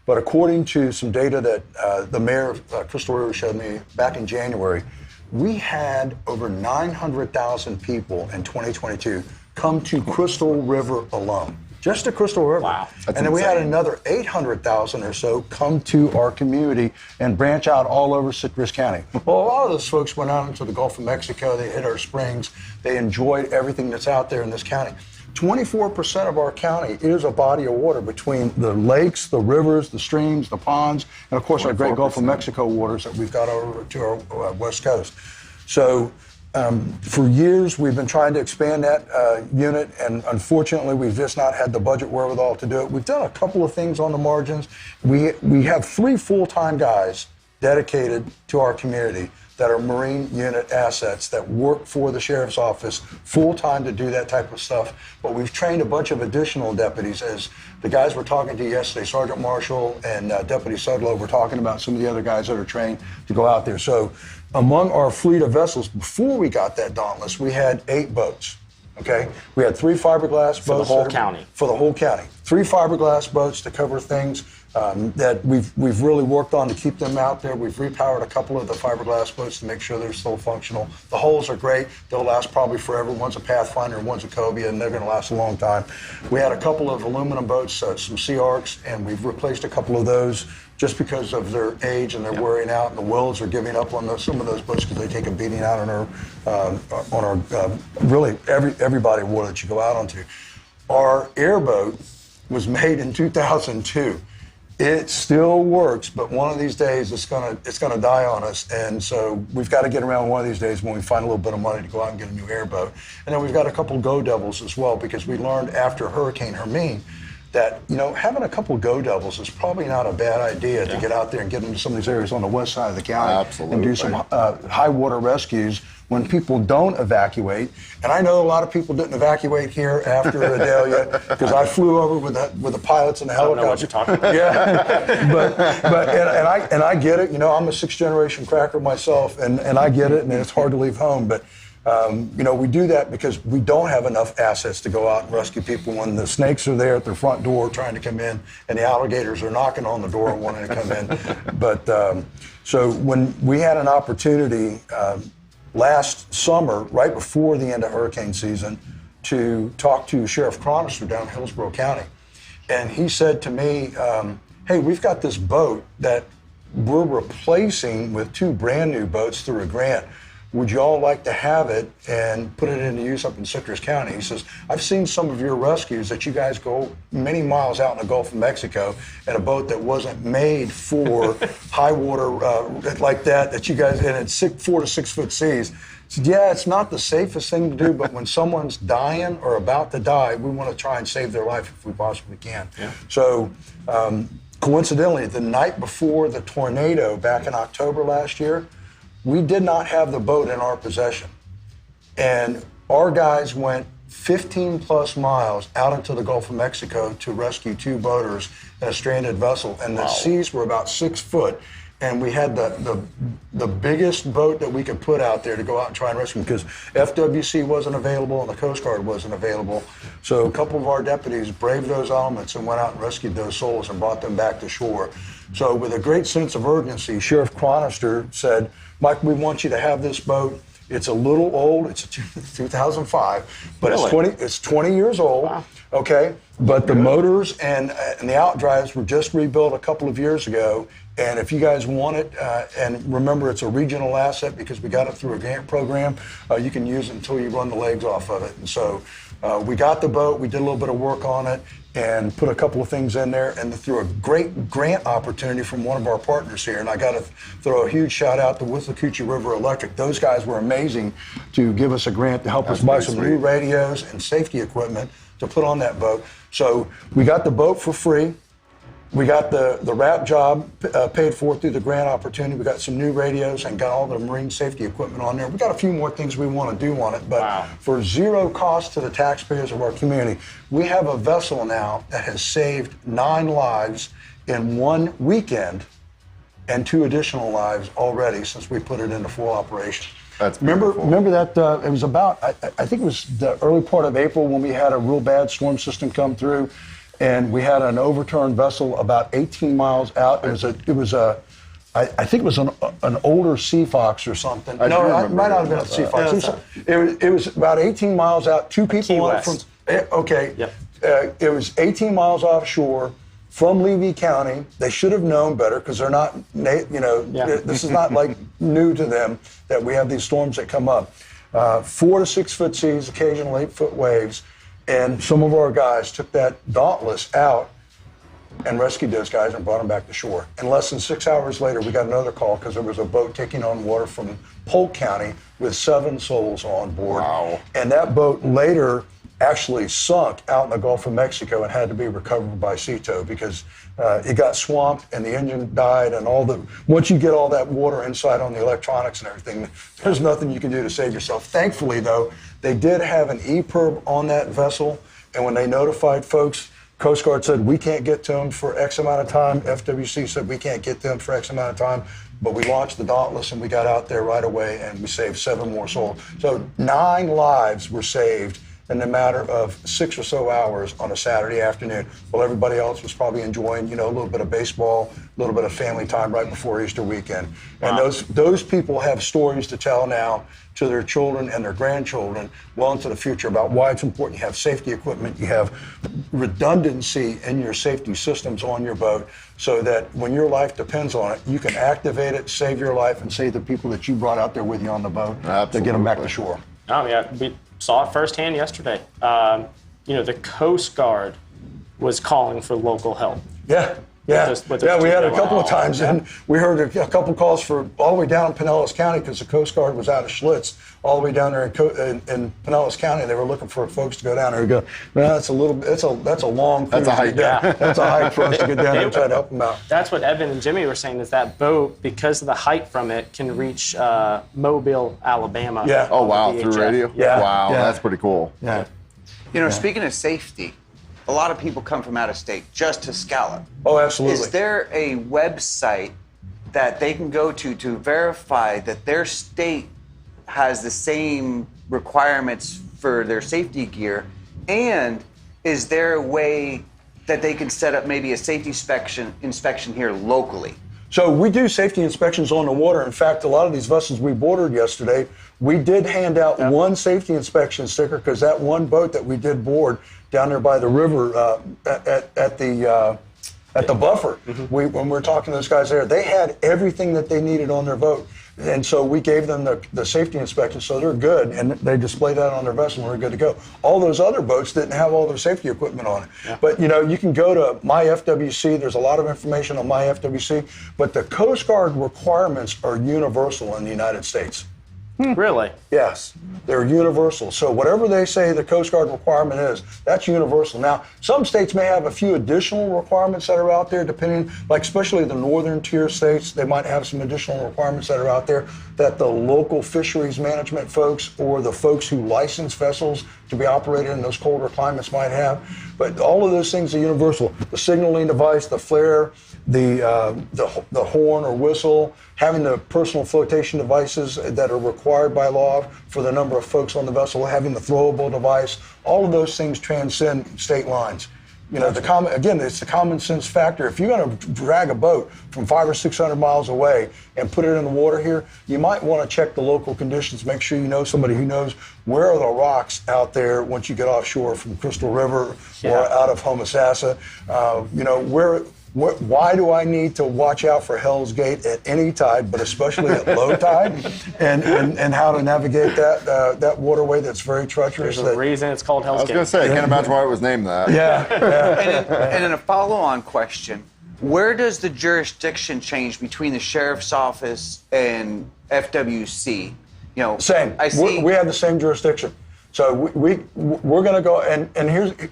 But according to some data that the mayor of Crystal River showed me back in January, we had over 900,000 people in 2022 come to Crystal River alone. Just to Crystal River. Wow. And then we had another 800,000 or so come to our community and branch out all over Citrus County. Well, a lot of those folks went out into the Gulf of Mexico. They hit our springs. They enjoyed everything that's out there in this county. 24% of our county is a body of water between the lakes, the rivers, the streams, the ponds, and of course our great Gulf of Mexico waters that we've got over to our west coast. So for years we've been trying to expand that unit, and unfortunately we've just not had the budget wherewithal to do it. We've done a couple of things on the margins. We have 3 full-time guys dedicated to our community that are Marine unit assets that work for the Sheriff's Office full-time to do that type of stuff. But we've trained a bunch of additional deputies. As the guys we're talking to yesterday, Sergeant Marshall and Deputy Sudlow, were talking about some of the other guys that are trained to go out there. So among our fleet of vessels, before we got that Dauntless, we had 8 boats. Okay, we had 3 fiberglass boats for the whole county. For the whole county, 3 fiberglass boats to cover things that we've really worked on to keep them out there. We've repowered a couple of the fiberglass boats to make sure they're still functional. The hulls are great; they'll last probably forever. One's a Pathfinder, and one's a Cobia, and they're going to last a long time. We had a couple of aluminum boats, some Sea Arcs, and we've replaced a couple of those just because of their age and they're wearing out, and the welds are giving up on some of those boats because they take a beating out on our really every body of water that you go out onto. Our airboat was made in 2002. It still works, but one of these days it's gonna die on us, and so we've got to get around one of these days when we find a little bit of money to go out and get a new airboat. And then we've got a couple Go Devils as well, because we learned after Hurricane Hermine that having a couple Go Devils is probably not a bad idea to get out there and get into some of these areas on the west side of the county and do some high water rescues when people don't evacuate. And I know a lot of people didn't evacuate here after Idalia because I flew over with the pilots and the helicopters. I don't know what you're talking about. Yeah, but I get it. I'm a 6th generation cracker myself, and I get it, and it's hard to leave home, but. We do that because we don't have enough assets to go out and rescue people when the snakes are there at their front door trying to come in and the alligators are knocking on the door and wanting to come in. But so when we had an opportunity last summer, right before the end of hurricane season, to talk to Sheriff Chronister down in Hillsborough County. And he said to me, hey, we've got this boat that we're replacing with 2 brand new boats through a grant. Would you all like to have it and put it into use up in Citrus County? He says, I've seen some of your rescues that you guys go many miles out in the Gulf of Mexico in a boat that wasn't made for high water like that you guys, and it's 4 to 6 foot seas. He said, yeah, it's not the safest thing to do, but when someone's dying or about to die, we want to try and save their life if we possibly can. Yeah. So coincidentally, the night before the tornado back in October last year, we did not have the boat in our possession. And our guys went 15 plus miles out into the Gulf of Mexico to rescue 2 boaters in a stranded vessel. And the seas were about 6 foot. And we had the biggest boat that we could put out there to go out and try and rescue them, because FWC wasn't available and the Coast Guard wasn't available. So a couple of our deputies braved those elements and went out and rescued those souls and brought them back to shore. So with a great sense of urgency, Sheriff Chronister said, Mike, we want you to have this boat. It's a little old. It's a 2005, but really? It's 20 years old. Wow. Okay, but the motors and the outdrives were just rebuilt a couple of years ago. And if you guys want it, and remember, it's a regional asset because we got it through a grant program, you can use it until you run the legs off of it. And so we got the boat. We did a little bit of work on it and put a couple of things in there, and through a great grant opportunity from one of our partners here. And I got to throw a huge shout out to Withlacoochee River Electric. Those guys were amazing to give us a grant to help us buy some new radios and safety equipment to put on that boat. So we got the boat for free. We got the wrap job paid for through the grant opportunity. We got some new radios and got all the marine safety equipment on there. We got a few more things we want to do on it, but for zero cost to the taxpayers of our community, we have a vessel now that has saved 9 lives in 1 weekend and 2 additional lives already since we put it into full operation. Remember that it was about, I think it was the early part of April when we had a real bad storm system come through. And we had an overturned vessel about 18 miles out. I think it was an older Sea Fox or something. No, it might not have been a Sea Fox. It was about 18 miles out. 2 people on it from. Okay. Yep. It was 18 miles offshore from Levy County. They should have known better because they're not. This is not like new to them that we have these storms that come up. 4 to 6 foot seas, occasional 8 foot waves. And some of our guys took that Dauntless out and rescued those guys and brought them back to shore. And less than 6 hours later, we got another call because there was a boat taking on water from Polk County with 7 souls on board. Wow. And that boat later actually sunk out in the Gulf of Mexico and had to be recovered by Sea Tow because it got swamped and the engine died and once you get all that water inside on the electronics and everything, there's nothing you can do to save yourself. Thankfully, though, they did have an EPIRB on that vessel, and when they notified folks, Coast Guard said, we can't get to them for X amount of time. FWC said, we can't get to them for X amount of time. But we launched the Dauntless, and we got out there right away, and we saved 7 more souls. So 9 lives were saved in a matter of 6 or so hours on a Saturday afternoon, while everybody else was probably enjoying, a little bit of baseball, a little bit of family time right before Easter weekend. Wow. And those people have stories to tell now to their children and their grandchildren well into the future about why it's important you have safety equipment, you have redundancy in your safety systems on your boat so that when your life depends on it, you can activate it, save your life, and save the people that you brought out there with you on the boat. Absolutely. To get them back to shore. Oh, yeah. We saw it firsthand yesterday. The Coast Guard was calling for local help. Yeah. Yeah, we had a couple of times, and we heard a couple calls for all the way down in Pinellas County because the Coast Guard was out of Schlitz, all the way down there in Pinellas County. They were looking for folks to go down there and go, man, that's a long cruise. That's a hike. That's a hike for us to get down there and try to help them out. That's what Evan and Jimmy were saying, is that boat, because of the height from it, can reach Mobile, Alabama. Yeah. Oh, wow, through radio? Yeah. Wow, that's pretty cool. Yeah. Speaking of safety, a lot of people come from out of state just to Scallop. Oh, absolutely. Is there a website that they can go to verify that their state has the same requirements for their safety gear? And is there a way that they can set up maybe a safety inspection here locally? So we do safety inspections on the water. In fact, a lot of these vessels we boarded yesterday, we did hand out one safety inspection sticker because that one boat that we did board down there by the river at the buffer, when we were talking to those guys there, they had everything that they needed on their boat. And so we gave them the safety inspection, so they're good, and they displayed that on their vessel, and we're good to go. All those other boats didn't have all their safety equipment on it. Yeah. But, you know, you can go to My FWC. There's a lot of information on My FWC, but the Coast Guard requirements are universal in the United States. Really? Yes, they're universal. So whatever they say the Coast Guard requirement is, that's universal. Now, some states may have a few additional requirements that are out there, depending, like especially the northern tier states, they might have some additional requirements that are out there that the local fisheries management folks or the folks who license vessels to be operated in those colder climates might have. But all of those things are universal. The signaling device, the flare, the horn or whistle, having the personal flotation devices that are required by law for the number of folks on the vessel, having the throwable device, all of those things transcend state lines. You know, it's the common sense factor. If you're going to drag a boat from 500 or 600 miles away and put it in the water here, you might want to check the local conditions. Make sure you know somebody who knows where are the rocks out there once you get offshore from Crystal River or out of Homosassa. You know, why do I need to watch out for Hell's Gate at any tide, but especially at low tide, and how to navigate that waterway that's very treacherous? There's a reason it's called Hell's Gate. I was going to say, I can't imagine why it was named that. And in a follow-on question, where does the jurisdiction change between the Sheriff's Office and FWC? You know, same. I see. We have the same jurisdiction. So we're going to go, and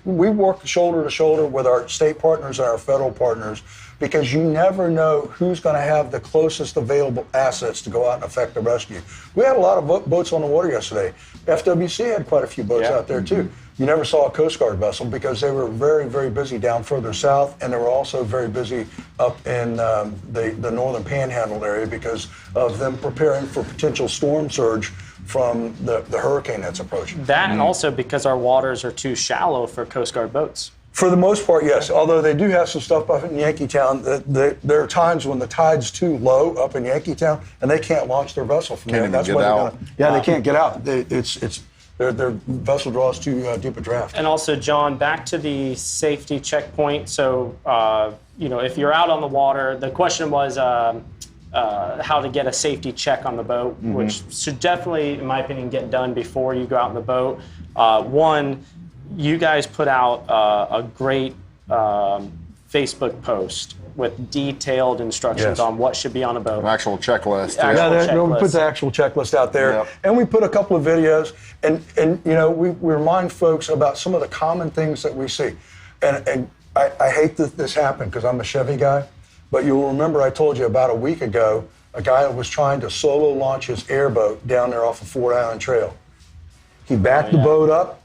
we work shoulder to shoulder with our state partners and our federal partners, because you never know who's going to have the closest available assets to go out and effect the rescue. We had a lot of boats on the water yesterday. FWC had quite a few boats out there too. You never saw a Coast Guard vessel because they were very, very busy down further south, and they were also very busy up in the northern panhandle area because of them preparing for potential storm surge from the hurricane that's approaching. That and also because our waters are too shallow for Coast Guard boats. For the most part, yes. Although they do have some stuff up in Yankeetown. There are times when the tide's too low up in Yankeetown, and they can't launch their vessel from there. That's why they can't get out. Their vessel draws too deep a draft. And also, John, back to the safety checkpoint. So, you know, if you're out on the water, the question was how to get a safety check on the boat, which should definitely, in my opinion, get done before you go out on the boat. One, you guys put out a great Facebook post with detailed instructions on what should be on a boat. An actual checklist. We put the actual checklist out there, and we put a couple of videos, and you know, we remind folks about some of the common things that we see. And I hate that this happened because I'm a Chevy guy, but you'll remember I told you about a week ago, a guy was trying to solo launch his airboat down there off of Fort Island Trail. He backed the boat up.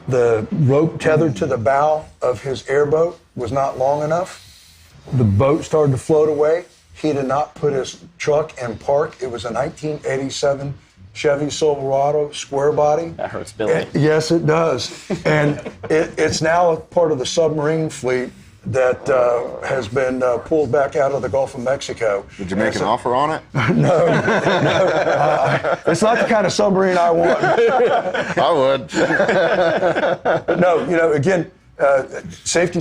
The rope tethered to the bow of his airboat was not long enough. The boat started to float away. He did not put his truck in park. It was a 1987 Chevy Silverado square body. That hurts Billy. Yes, it does. And it's now a part of the submarine fleet that has been pulled back out of the Gulf of Mexico. Did you make an offer on it? No. It's not the kind of submarine I want. I would. But no, you know, again, safety,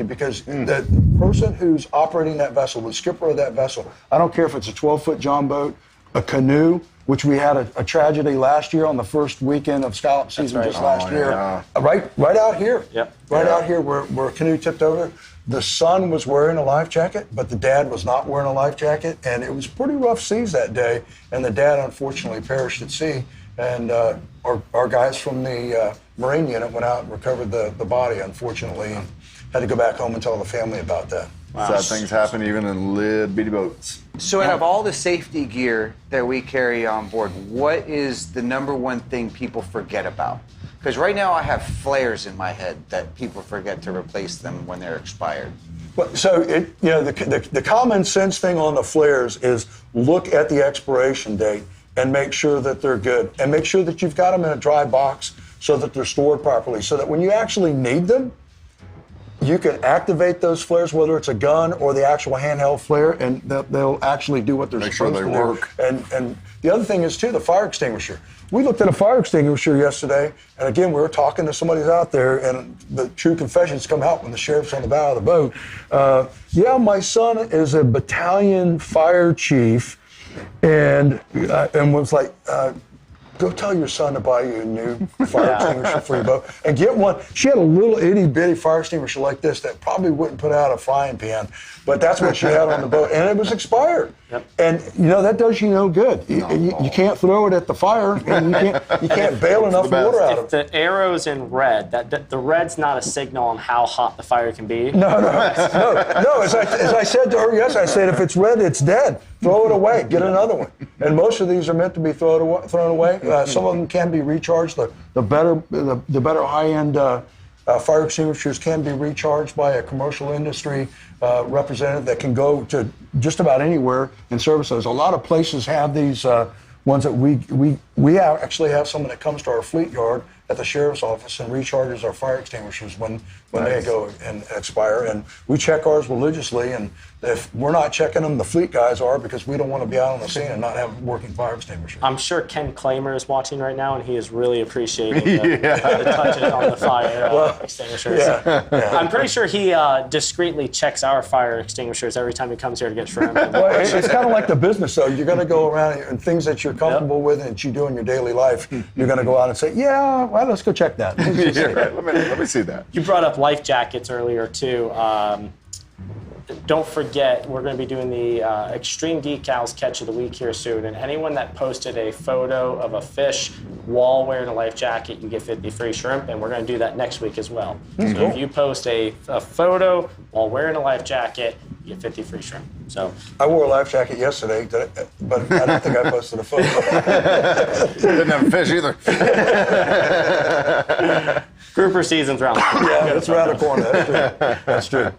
because the person who's operating that vessel, the skipper of that vessel, I don't care if it's a 12-foot John boat, a canoe, which we had a tragedy last year on the first weekend of Scallop season last year. Right out here. Yep. Out here where a canoe tipped over. The son was wearing a life jacket, but the dad was not wearing a life jacket, and it was pretty rough seas that day, and the dad unfortunately perished at sea. And our guys from the Marine unit went out and recovered the body, unfortunately, and had to go back home and tell the family about that. Wow. Sad things happen even in little-bitty boats. So out of all the safety gear that we carry on board, what is the number one thing people forget about? Because right now I have flares in my head that people forget to replace them when they're expired. Well, so the common sense thing on the flares is look at the expiration date and make sure that they're good, and make sure that you've got them in a dry box so that they're stored properly, so that when you actually need them, you can activate those flares, whether it's a gun or the actual handheld flare, and they'll actually do what they're supposed to work. do. And the other thing is, too, the fire extinguisher. We looked at a fire extinguisher yesterday, and again, we were talking to somebody out there, and the true confessions come out when the sheriff's on the bow of the boat. Yeah, my son is a battalion fire chief, and was like, go tell your son to buy you a new fire extinguisher for your boat and get one. She had a little itty bitty fire extinguisher like this that probably wouldn't put out a frying pan, but that's what she had on the boat, and it was expired. Yep. And that does you no good. You can't throw it at the fire, and you can't bail enough water out of it. If the arrow's in red, the red's not a signal on how hot the fire can be. No. As I said to her yesterday, I said, if it's red, it's dead. Throw it away. Get another one. And most of these are meant to be thrown away. Some of them can be recharged. The better high-end fire extinguishers can be recharged by a commercial industry representative that can go to just about anywhere and service those. A lot of places have these ones that we actually have someone that comes to our fleet yard at the sheriff's office and recharges our fire extinguishers when they go and expire. And we check ours religiously, and if we're not checking them, the fleet guys are, because we don't want to be out on the scene and not have a working fire extinguisher. I'm sure Ken Klamer is watching right now, and he is really appreciating the touches on the fire extinguishers. Yeah. I'm pretty sure he discreetly checks our fire extinguishers every time he comes here to get shrimp. Well, it's kind of like the business, though. You're going to go around and things that you're comfortable with and that you do in your daily life, you're going to go out and say, yeah, well, let's go check that. Let me see that. You brought up life jackets earlier, too. Don't forget, we're going to be doing the Extreme Decalz Catch of the Week here soon, and anyone that posted a photo of a fish while wearing a life jacket, you get 50 free shrimp, and we're going to do that next week as well. So if you post a photo while wearing a life jacket, you get 50 free shrimp. So I wore a life jacket yesterday, but I don't think I posted a photo. Didn't have a fish either. Grouper season's around the corner. Yeah, it's around the corner. That's true.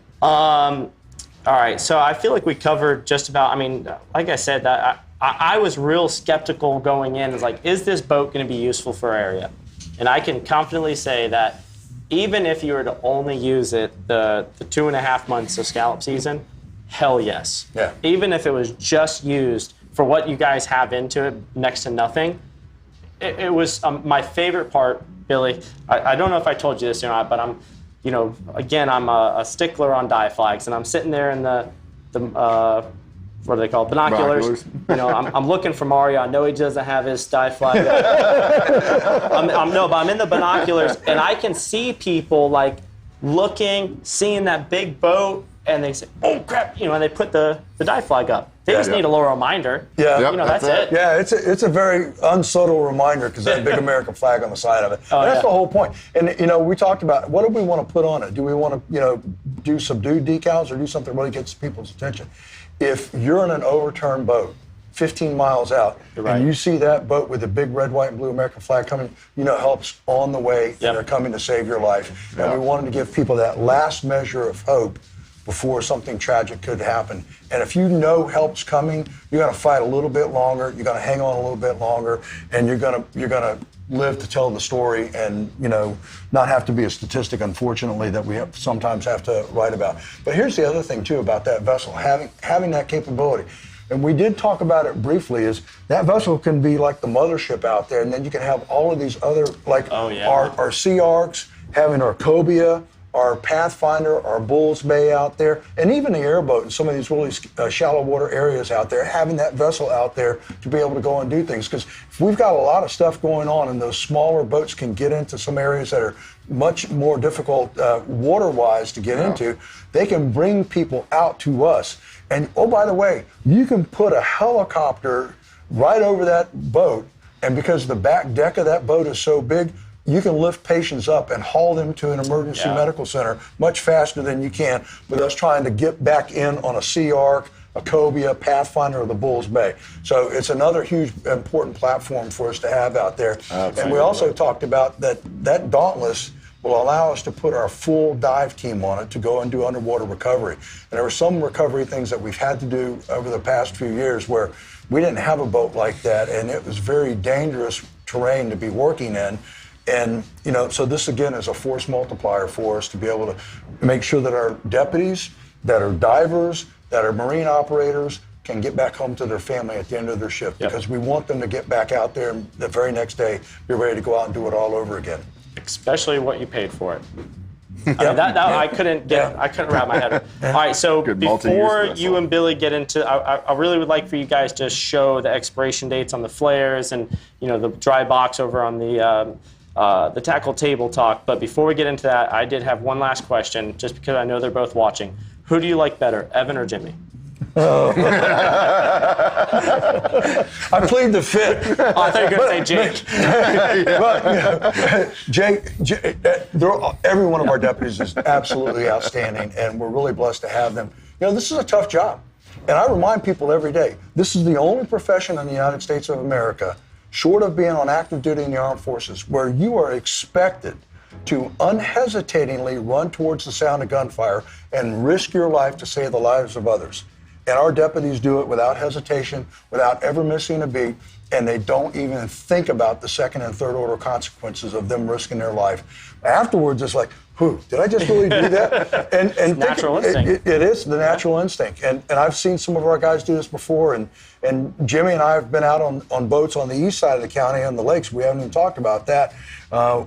All right, so I feel like we covered just about, I mean, like I said, I was real skeptical going in. It's like, is this boat going to be useful for our area? And I can confidently say that even if you were to only use it the 2.5 months of scallop season, hell yes. Yeah. Even if it was just used for what you guys have into it, next to nothing, it was my favorite part, Billy. I don't know if I told you this or not, but I'm a stickler on dye flags, and I'm sitting there in the what are they called? Binoculars. I'm looking for Marrio. I know he doesn't have his dye flag. But I'm in the binoculars, and I can see people like looking, seeing that big boat, and they say, "Oh crap!" And they put the dye flag up. They just need a little reminder. Yeah, that's it. Yeah, it's a very unsubtle reminder because that big American flag on the side of it. And that's the whole point. And we talked about what do we want to put on it? Do we want to do subdued decals or do something that really gets people's attention? If you're in an overturned boat, 15 miles out, and you see that boat with the big red, white, and blue American flag coming, help's on the way, and they're coming to save your life. And we wanted to give people that last measure of hope before something tragic could happen. And if you know help's coming, you're going to fight a little bit longer, you're going to hang on a little bit longer, and you're going to live to tell the story and, not have to be a statistic, unfortunately, that we sometimes have to write about. But here's the other thing, too, about that vessel, having that capability. And we did talk about it briefly, is that vessel can be like the mothership out there, and then you can have all of these other, like our Sea Arcs, having our Cobia, our Pathfinder, our Bulls Bay out there, and even the airboat in some of these really shallow water areas out there, having that vessel out there to be able to go and do things. Because if we've got a lot of stuff going on and those smaller boats can get into some areas that are much more difficult water-wise to get into, they can bring people out to us. And, oh, by the way, you can put a helicopter right over that boat, and because the back deck of that boat is so big, you can lift patients up and haul them to an emergency medical center much faster than you can with us trying to get back in on a Sea Arc, a Cobia, Pathfinder, or the Bulls Bay. So it's another huge, important platform for us to have out there. And we also talked about that Dauntless will allow us to put our full dive team on it to go and do underwater recovery. And there were some recovery things that we've had to do over the past few years where we didn't have a boat like that, and it was very dangerous terrain to be working in. And, so this again is a force multiplier for us to be able to make sure that our deputies, that are divers, that are marine operators can get back home to their family at the end of their shift, because we want them to get back out there and the very next day be ready to go out and do it all over again. Especially what you paid for it. I mean, I couldn't wrap my head around. All right, so before you and Billy get into, I really would like for you guys to show the expiration dates on the flares and the dry box over on the tackle table talk. But before we get into that, I did have one last question, just because I know they're both watching. Who do you like better, Evan or Jimmy? I plead the fifth. Oh, I thought you were going to say Jake. Jake, every one of our deputies is absolutely outstanding, and we're really blessed to have them. This is a tough job. And I remind people every day, this is the only profession in the United States of America, short of being on active duty in the armed forces, where you are expected to unhesitatingly run towards the sound of gunfire and risk your life to save the lives of others. And our deputies do it without hesitation, without ever missing a beat, and they don't even think about the second and third order consequences of them risking their life. Afterwards, it's like, did I just really do that? And natural instinct. It is the natural instinct. And I've seen some of our guys do this before, and Jimmy and I have been out on boats on the east side of the county on the lakes. We haven't even talked about that,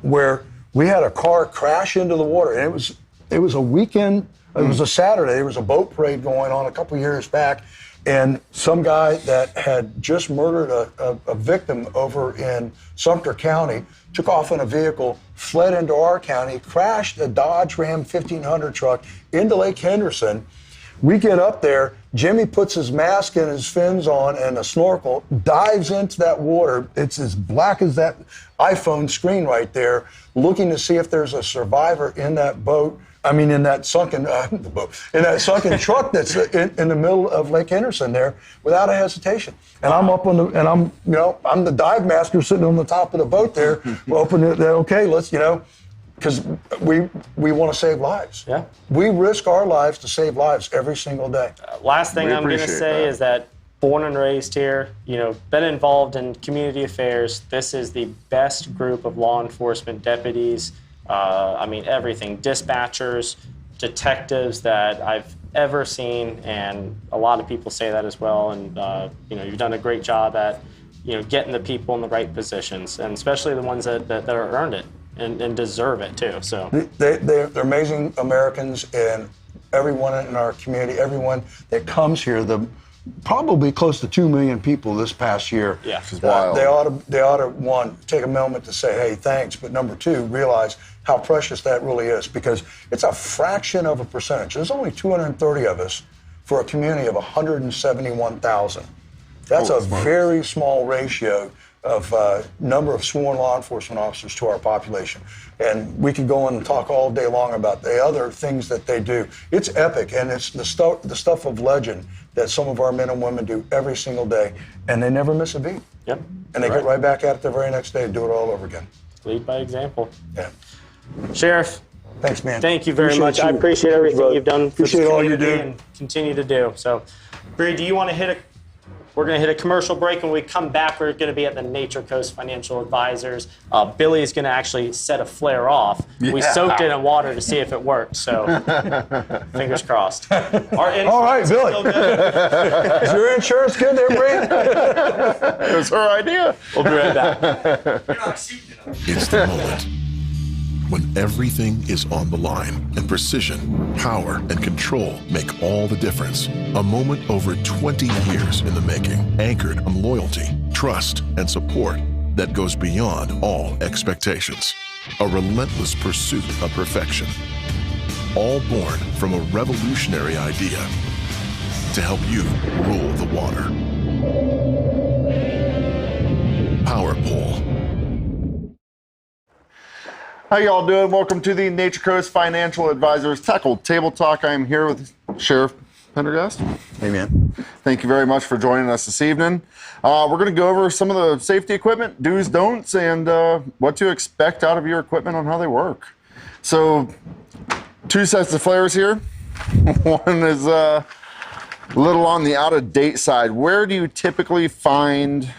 where we had a car crash into the water, and it was a weekend. It was a Saturday. There was a boat parade going on a couple years back, and some guy that had just murdered a victim over in Sumter County took off in a vehicle, fled into our county, crashed a Dodge Ram 1500 truck into Lake Henderson. We get up there. Jimmy puts his mask and his fins on and a snorkel, dives into that water. It's as black as that iPhone screen right there, looking to see if there's a survivor in that boat. In that sunken truck that's in the middle of Lake Henderson there, without a hesitation. And I'm up on I'm the dive master sitting on the top of the boat there, opening it. Okay, let's, because we want to save lives. Yeah. We risk our lives to save lives every single day. Last thing I'm going to say is that born and raised here, been involved in community affairs. This is the best group of law enforcement deputies. Everything, dispatchers, detectives that I've ever seen, and a lot of people say that as well. And you've done a great job at getting the people in the right positions, and especially the ones that are earned it and deserve it too. So they're amazing Americans, and everyone in our community, everyone that comes here, probably close to 2 million people this past year. Yeah, which is wild. They ought to, one, take a moment to say, hey, thanks, but number two, realize how precious that really is, because it's a fraction of a percentage. There's only 230 of us for a community of 171,000. That's a very small ratio of number of sworn law enforcement officers to our population. And we could go on and talk all day long about the other things that they do. It's epic, and it's the stuff of legend that some of our men and women do every single day, and they never miss a beat. Yep. And they get right back at it the very next day and do it all over again. Lead by example. Yeah. Sheriff. Thanks, man. Thank you very much. I appreciate everything you've done for Appreciate this all you community do. and continue to do. So, Bree, do you want to we're going to hit a commercial break. When we come back, we're going to be at the Nature Coast Financial Advisors. Billy is going to actually set a flare off. Yeah. We soaked it in water to see if it worked, so fingers crossed. All right, Billy. Is your insurance good there, Bree? It was her idea. We'll be right back. It's the moment when everything is on the line and precision, power, and control make all the difference. A moment over 20 years in the making, anchored on loyalty, trust, and support that goes beyond all expectations. A relentless pursuit of perfection. All born from a revolutionary idea to help you rule the water. Power Pole. How y'all doing? Welcome to the Nature Coast Financial Advisors Tackle Table Talk. I am here with Sheriff Pendergast. Hey, man. Thank you very much for joining us this evening. We're going to go over some of the safety equipment, do's, don'ts, and what to expect out of your equipment on how they work. So, 2 sets of flares here. One is a little on the out-of-date side. Where do you typically find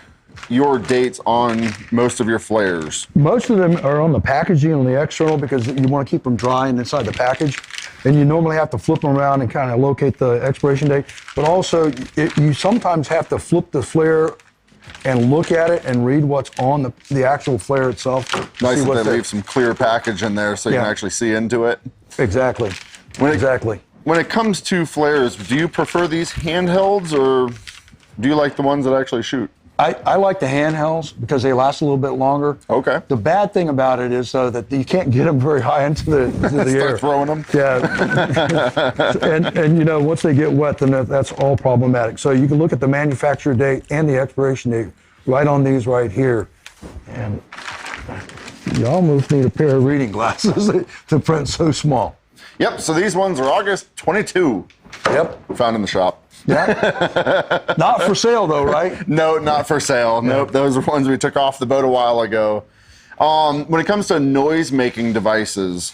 your dates on most of your flares? Most of them are on the packaging on the external because you want to keep them dry and inside the package. And you normally have to flip them around and kind of locate the expiration date. But also, you sometimes have to flip the flare and look at it and read what's on the actual flare itself. Nice that they leave some clear package in there so you can actually see into it. Exactly. When it comes to flares, do you prefer these handhelds or do you like the ones that actually shoot? I like the handhelds because they last a little bit longer. Okay. The bad thing about it is, though, that you can't get them very high into the air. Start throwing them? Yeah. and, you know, once they get wet, then that's all problematic. So you can look at the manufacturer date and the expiration date right on these right here. And you almost need a pair of reading glasses to print so small. Yep, so these ones are August 22. Yep. Found in the shop. Yeah. Not for sale, though, right? No, not for sale. Nope, those are ones we took off the boat a while ago. When it comes to noise-making devices,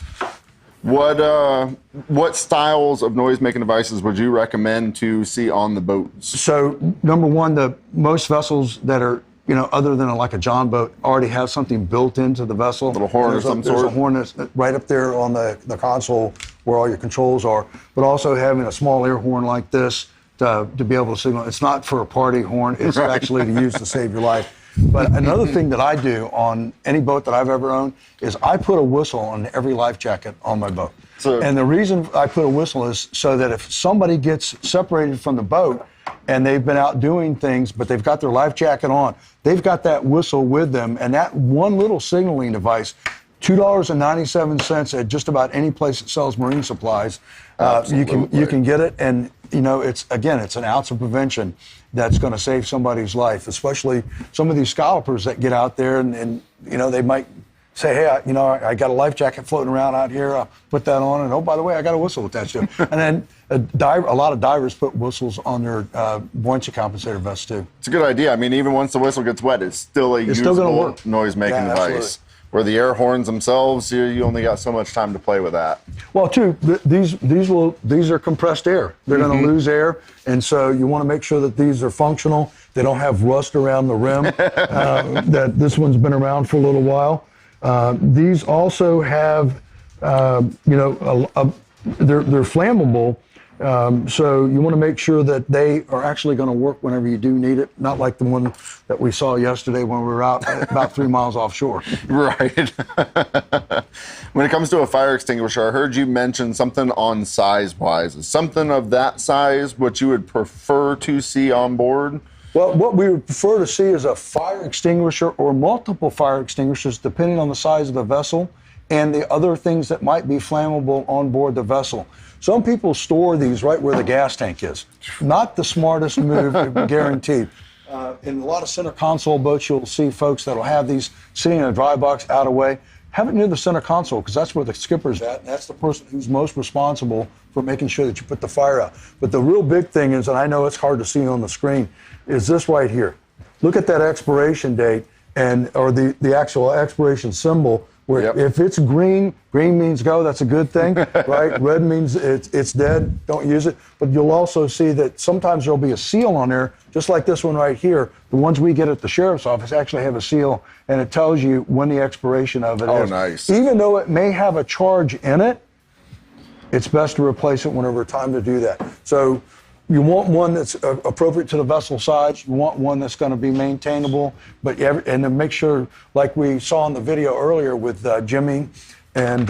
what styles of noise-making devices would you recommend to see on the boats? So, number one, most vessels that are, you know, other than like a John boat, already have something built into the vessel. A little horn of some sort? There's a horn that's right up there on the console where all your controls are, but also having a small air horn like this to be able to signal. It's not for a party horn. It's actually to use to save your life. But another thing that I do on any boat that I've ever owned is I put a whistle on every life jacket on my boat. And the reason I put a whistle is so that if somebody gets separated from the boat and they've been out doing things, but they've got their life jacket on, they've got that whistle with them. And that one little signaling device, $2.97 at just about any place that sells marine supplies. You can get it, and you know it's an ounce of prevention that's going to save somebody's life. Especially some of these scallopers that get out there, and you know they might say, hey, I got a life jacket floating around out here. I'll put that on, and oh, by the way, I got a whistle attached to it. And then a lot of divers put whistles on their buoyancy compensator vests too. It's a good idea. I mean, even once the whistle gets wet, it's still a usable noise-making device. Absolutely. Where the air horns themselves, you only got so much time to play with that. Well, too, these are compressed air. They're going to lose air, and so you want to make sure that these are functional. They don't have rust around the rim. That this one's been around for a little while. These also have, they're flammable. So you want to make sure that they are actually going to work whenever you do need it, not like the one that we saw yesterday when we were out about 3 miles offshore. Right. When it comes to a fire extinguisher, I heard you mention something on size-wise. Is something of that size what you would prefer to see on board? Well, what we would prefer to see is a fire extinguisher or multiple fire extinguishers, depending on the size of the vessel and the other things that might be flammable on board the vessel. Some people store these right where the gas tank is. Not the smartest move, guaranteed. In a lot of center console boats, you'll see folks that'll have these sitting in a dry box out of way. Have it near the center console, because that's where the skipper's at, and that's the person who's most responsible for making sure that you put the fire out. But the real big thing is, and I know it's hard to see on the screen, is this right here. Look at that expiration date or the actual expiration symbol. Where if it's green means go, that's a good thing, right? Red means it's dead, don't use it. But you'll also see that sometimes there'll be a seal on there, just like this one right here. The ones we get at the sheriff's office actually have a seal, and it tells you when the expiration of it is. Oh, nice. Even though it may have a charge in it, it's best to replace it whenever time to do that. So you want one that's appropriate to the vessel size. You want one that's going to be maintainable, and then make sure, like we saw in the video earlier with Jimmy and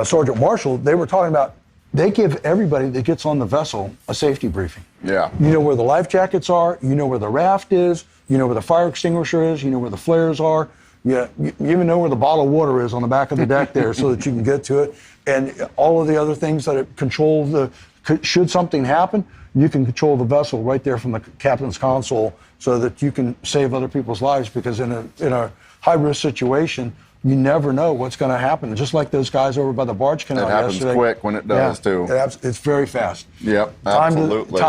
Sergeant Marshall, they were talking about they give everybody that gets on the vessel a safety briefing. Yeah. You know where the life jackets are. You know where the raft is. You know where the fire extinguisher is. You know where the flares are. You even know where the bottle of water is on the back of the deck there so that you can get to it. And all of the other things that control should something happen, you can control the vessel right there from the captain's console so that you can save other people's lives, because in a high-risk situation, you never know what's going to happen. Just like those guys over by the barge canal yesterday. It happens quick when it does, too. It's very fast. Yep, absolutely.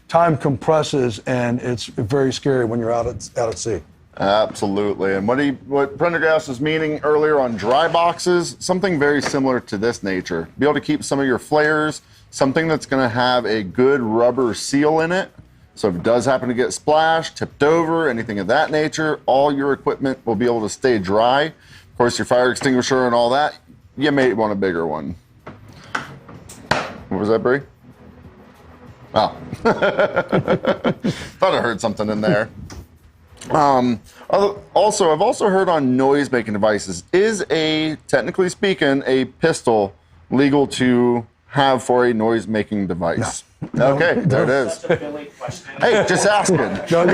Time compresses, and it's very scary when you're out at sea. Absolutely. And what Prendergast was meaning earlier on dry boxes, something very similar to this nature. Be able to keep some of your flares, something that's going to have a good rubber seal in it, So if it does happen to get splashed, tipped over, anything of that nature, all your equipment will be able to stay dry. Of course, your fire extinguisher and all that, you may want a bigger one. What was that, Bree? Oh. Thought I heard something in there. Also, I've also heard on noise-making devices, is technically speaking, a pistol legal to have for a noise-making device? No. Okay, there it is. That's a Billy question. Hey, just asking. No, don't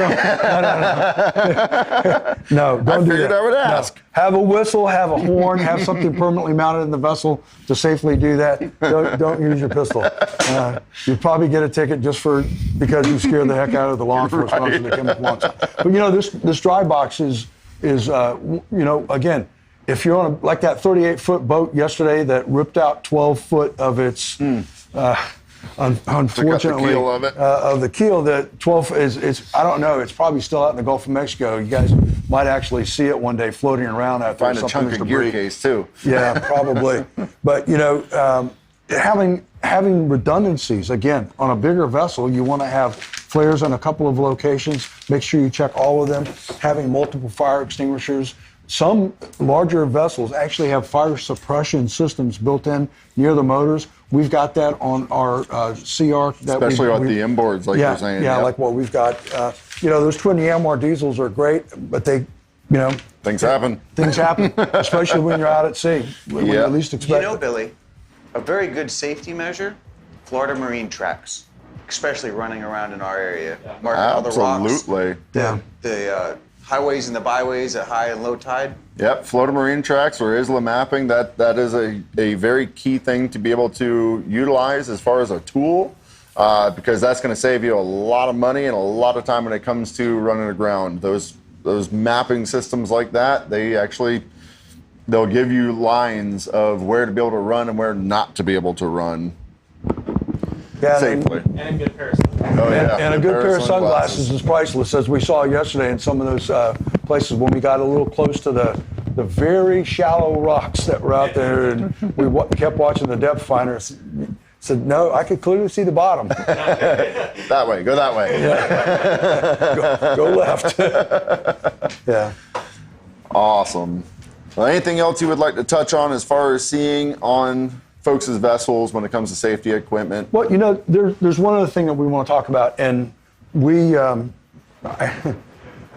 do that. I would ask. No. Have a whistle, have a horn, have something permanently mounted in the vessel to safely do that. Don't use your pistol. You'd probably get a ticket just because you scared the heck out of the law enforcement officer that came up once. But you know, this dry box is again, if you're on like that 38-foot boat yesterday that ripped out 12 foot of its. Unfortunately, the keel of it. Of the keel, that 12 is I don't know. It's probably still out in the Gulf of Mexico. You guys might actually see it one day floating around out there. Find a chunk of gear case too. Yeah, probably. But you know, having redundancies again on a bigger vessel, you want to have flares in a couple of locations. Make sure you check all of them. Having multiple fire extinguishers. Some larger vessels actually have fire suppression systems built in near the motors. We've got that on our CR. Especially with the inboards, like you're saying. Yeah, like what we've got. Those twin Yanmar diesels are great, but they, things happen. Things happen, especially when you're out at sea. When you least expect it. Billy, a very good safety measure, Florida Marine tracks, especially running around in our area, marking all the rocks. Absolutely. Yeah. The highways and the byways at high and low tide. Yep, Florida Marine tracks or ISLA mapping, that is a very key thing to be able to utilize as far as a tool, because that's going to save you a lot of money and a lot of time when it comes to running aground. Those mapping systems like that, they'll give you lines of where to be able to run and where not to be able to run. Yeah, safely. And a good pair of sunglasses. Oh, yeah. And a good pair of sunglasses is priceless, as we saw yesterday in some of those places when we got a little close to the very shallow rocks that were out there, and we kept watching the depth finder. Said, no, I could clearly see the bottom. That way, go that way. Yeah. Go left. Yeah. Awesome. Well, anything else you would like to touch on as far as seeing on folks' vessels when it comes to safety equipment? Well, there's one other thing that we want to talk about, and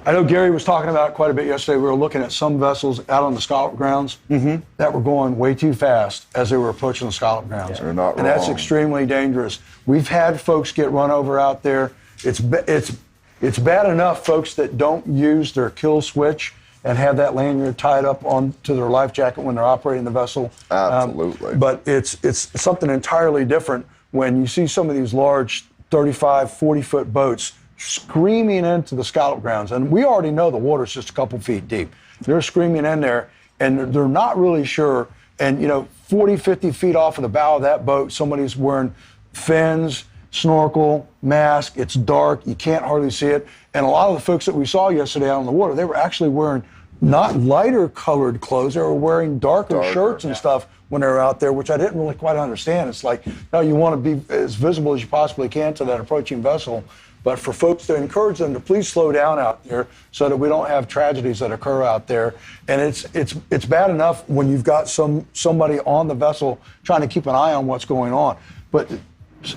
I know Gary was talking about it quite a bit yesterday. We were looking at some vessels out on the Scallop grounds that were going way too fast as they were approaching the Scallop grounds. They're not and that's extremely dangerous. We've had folks get run over out there. It's bad enough folks that don't use their kill switch and have that lanyard tied up onto their life jacket when they're operating the vessel. Absolutely. But it's something entirely different when you see some of these large 35, 40-foot boats screaming into the Scallop grounds. And we already know the water's just a couple feet deep. They're screaming in there, and they're not really sure. And, 40, 50 feet off of the bow of that boat, somebody's wearing fins, snorkel, mask. It's dark. You can't hardly see it. And a lot of the folks that we saw yesterday out on the water, they were actually wearing not lighter colored clothes. They were wearing darker shirts and stuff when they were out there, which I didn't really quite understand. It's like, no, you want to be as visible as you possibly can to that approaching vessel. But for folks to encourage them to please slow down out there so that we don't have tragedies that occur out there. And it's bad enough when you've got somebody on the vessel trying to keep an eye on what's going on. But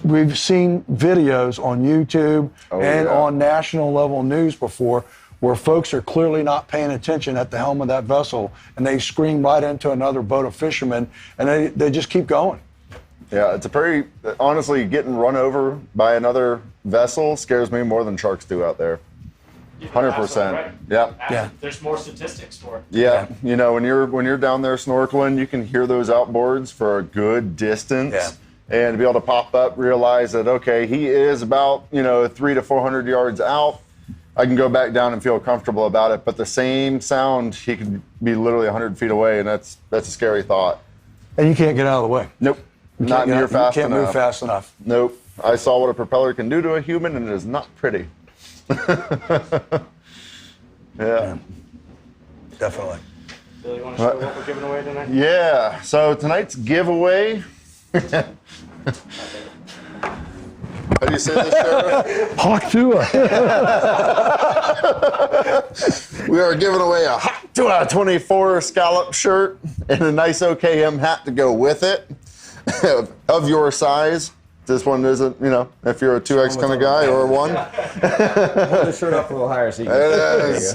we've seen videos on YouTube on national level news before where folks are clearly not paying attention at the helm of that vessel, and they scream right into another boat of fishermen, and they just keep going. Yeah, it's honestly, getting run over by another vessel scares me more than sharks do out there. 100%. Right. Yeah. There's more statistics for it. Yeah. When you're down there snorkeling, you can hear those outboards for a good distance. Yeah. And to be able to pop up, realize that, okay, he is about, 300 to 400 yards out. I can go back down and feel comfortable about it. But the same sound, he could be literally 100 feet away, and that's a scary thought. And you can't get out of the way. Nope. Not near fast enough. You can't move fast enough. Nope. I saw what a propeller can do to a human, and it is not pretty. Yeah. Definitely. Billy, you want to show what we're giving away tonight? Yeah. So tonight's giveaway. How do you say this, Sheriff? Haktua. We are giving away a Haktua 24 scallop shirt and a nice OKM hat to go with it of your size. This one isn't, if you're a 2X kind of guy or a 1. Hold the shirt up a little higher so you can. It is.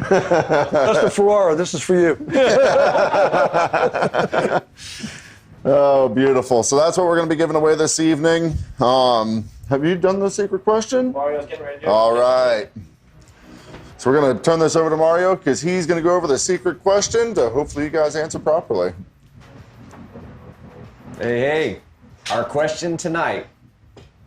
Mr. Ferrara, this is for you. Oh, beautiful. So that's what we're going to be giving away this evening. Have you done the secret question? Mario's getting ready to do it. All right. So we're going to turn this over to Mario because he's going to go over the secret question to hopefully you guys answer properly. Hey, our question tonight.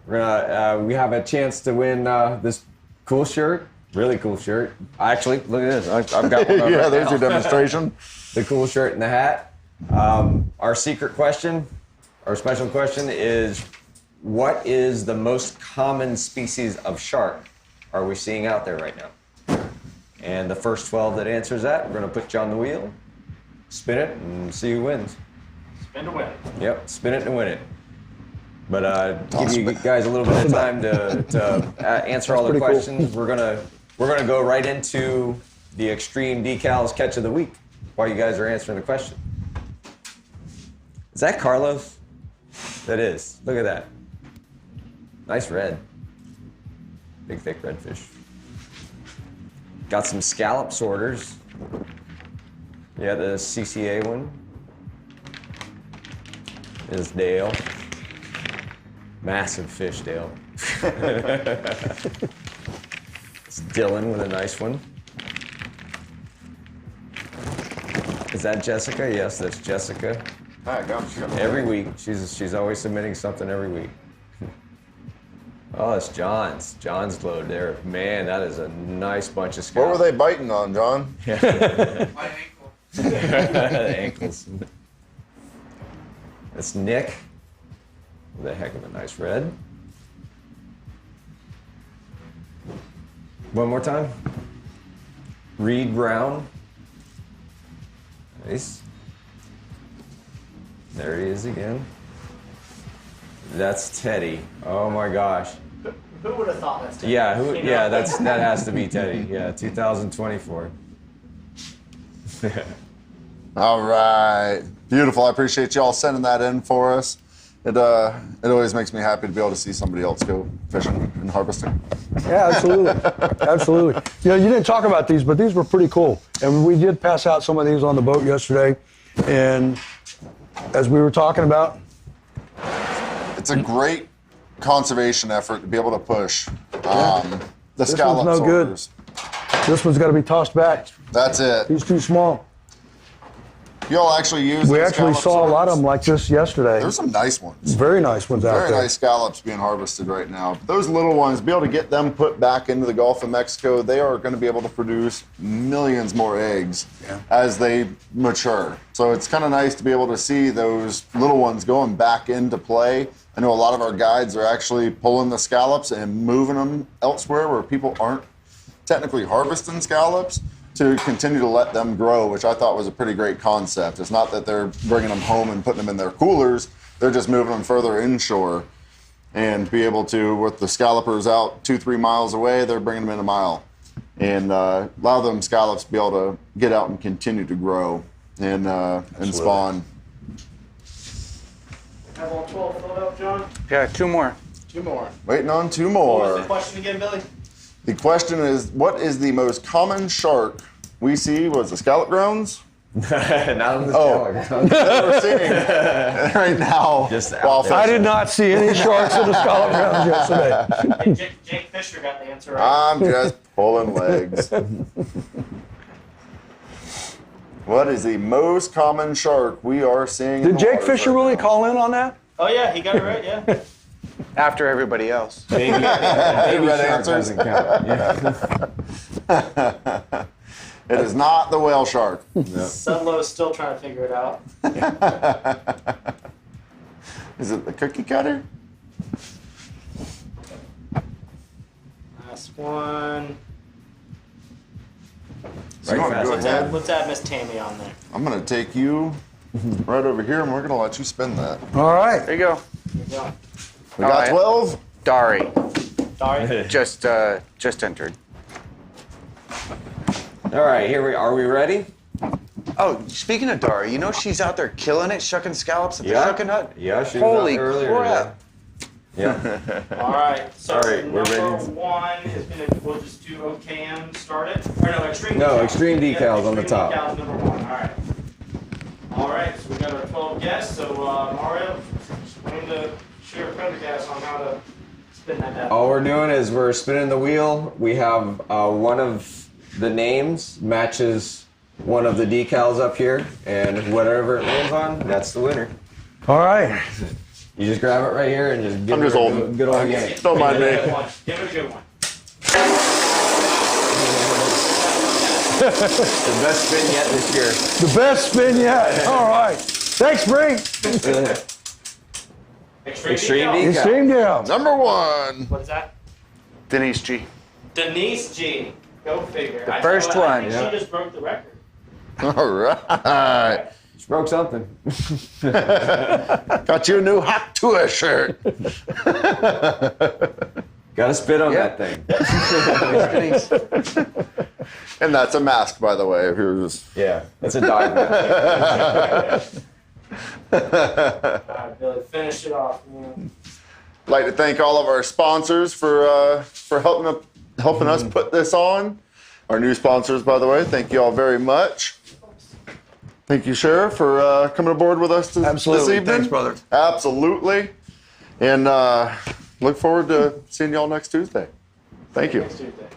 We have a chance to win this cool shirt, really cool shirt. Actually, look at this. I've got one on Yeah, right there's now. your demonstration. The cool shirt and the hat. Our secret question, our special question is, what is the most common species of shark are we seeing out there right now? And the first 12 that answers that, we're going to put you on the wheel, spin it, and see who wins. Spin to win. Yep, spin it and win it. But give you guys a little bit of time to answer all the questions. Cool. We're gonna go right into the Extreme Decalz Catch of the Week while you guys are answering the question. Is that Carlos? That is. Look at that. Nice red. Big thick redfish. Got some scallop sorters. Yeah, the CCA one is Dale. Massive fish, Dale. It's Dylan with a nice one. Is that Jessica? Yes, that's Jessica. Every week. She's always submitting something every week. Oh, it's John's. John's load there. Man, that is a nice bunch of scallops. What were they biting on, John? My ankle. The ankles. That's Nick. With a heck of a nice red. One more time. Reed Brown. Nice. There he is again. That's Teddy. Oh my gosh. Who would have thought that's Teddy? Yeah, yeah, that has to be Teddy. Yeah, 2024. All right. Beautiful. I appreciate y'all sending that in for us. It always makes me happy to be able to see somebody else go fishing and harvesting. Yeah, absolutely. Absolutely. You didn't talk about these, but these were pretty cool. And we did pass out some of these on the boat yesterday. And as we were talking about, it's a great conservation effort to be able to push the this scallop one's no sorters. good. This one's got to be tossed back. That's it. He's too small. Y'all actually use We these actually scallop saw a lot of sorters? them like this yesterday. There's some nice ones. Very nice ones out Very there. nice scallops being harvested right now. But those little ones, be able to get them put back into the Gulf of Mexico, they are going to be able to produce millions more eggs as they mature. So it's kind of nice to be able to see those little ones going back into play. I know a lot of our guides are actually pulling the scallops and moving them elsewhere where people aren't technically harvesting scallops, to continue to let them grow, which I thought was a pretty great concept. It's not that they're bringing them home and putting them in their coolers, they're just moving them further inshore and be able to, with the scallopers out 2-3 miles away, they're bringing them in a mile. And allow them scallops to be able to get out and continue to grow and spawn. Have all 12 filled out, John? Yeah, 2 more. 2 more. Waiting on 2 more. What was the question again, Billy? The question is, what is the most common shark we see? Was the scallop grounds? Not on the scallop. That we're seeing right now. While I did not see any sharks in the scallop grounds yesterday. Hey, Jake Fisher got the answer right. I'm just pulling legs. What is the most common shark we are seeing? Did Jake Fisher really call in on that? Oh, yeah, he got it right, yeah. After everybody else. Baby red shark answers. doesn't count. Yeah. It is not the whale shark. Sunlow is still trying to figure it out. Is it the cookie cutter? Last one. So you want to go ahead? Let's add Miss Tammy on there. I'm going to take you right over here, and we're going to let you spin that. All right. There you go. There you go. We got 12. Dari. Sorry. Just entered. All right, here we are. We ready? Oh, speaking of Dari, you know she's out there killing it, shucking scallops at the shucking hut? Yeah, she was Holy out there earlier crap. today. Yeah. All right. So All right, we're number ready. 1 is gonna. We'll just do OKM. Start it. Or no, extreme. No, decals. extreme decals on the extreme top. Decals, number 1. All right. All right. So we got our 12 guests. So Mario, explain to share a gas on how to spin that down. All we're doing is we're spinning the wheel. We have one of the names matches one of the decals up here, and whatever it lands on, that's the winner. All right. You just grab it right here and just give I'm it just a holding. good old yank. Don't mind me. Give it a good one. The best spin yet this year. The best spin yet. All right. Thanks, Brink. Extreme decal. Extreme deal. Number 1. What is that? Denise G. Denise G. Go figure. The first one. I think she just broke the record. All right. Just broke something. Got you a new Hot Tour shirt. Gotta spit on that thing. And that's a mask, by the way, if you're just... Yeah, it's a dive mask. All right, Billy, finish it off, man. I'd like to thank all of our sponsors for helping us put this on. Our new sponsors, by the way, thank you all very much. Thank you, Sheriff, for coming aboard with us this evening. Thanks, brother. Absolutely. And look forward to seeing y'all next Tuesday. Thank you. Next Tuesday.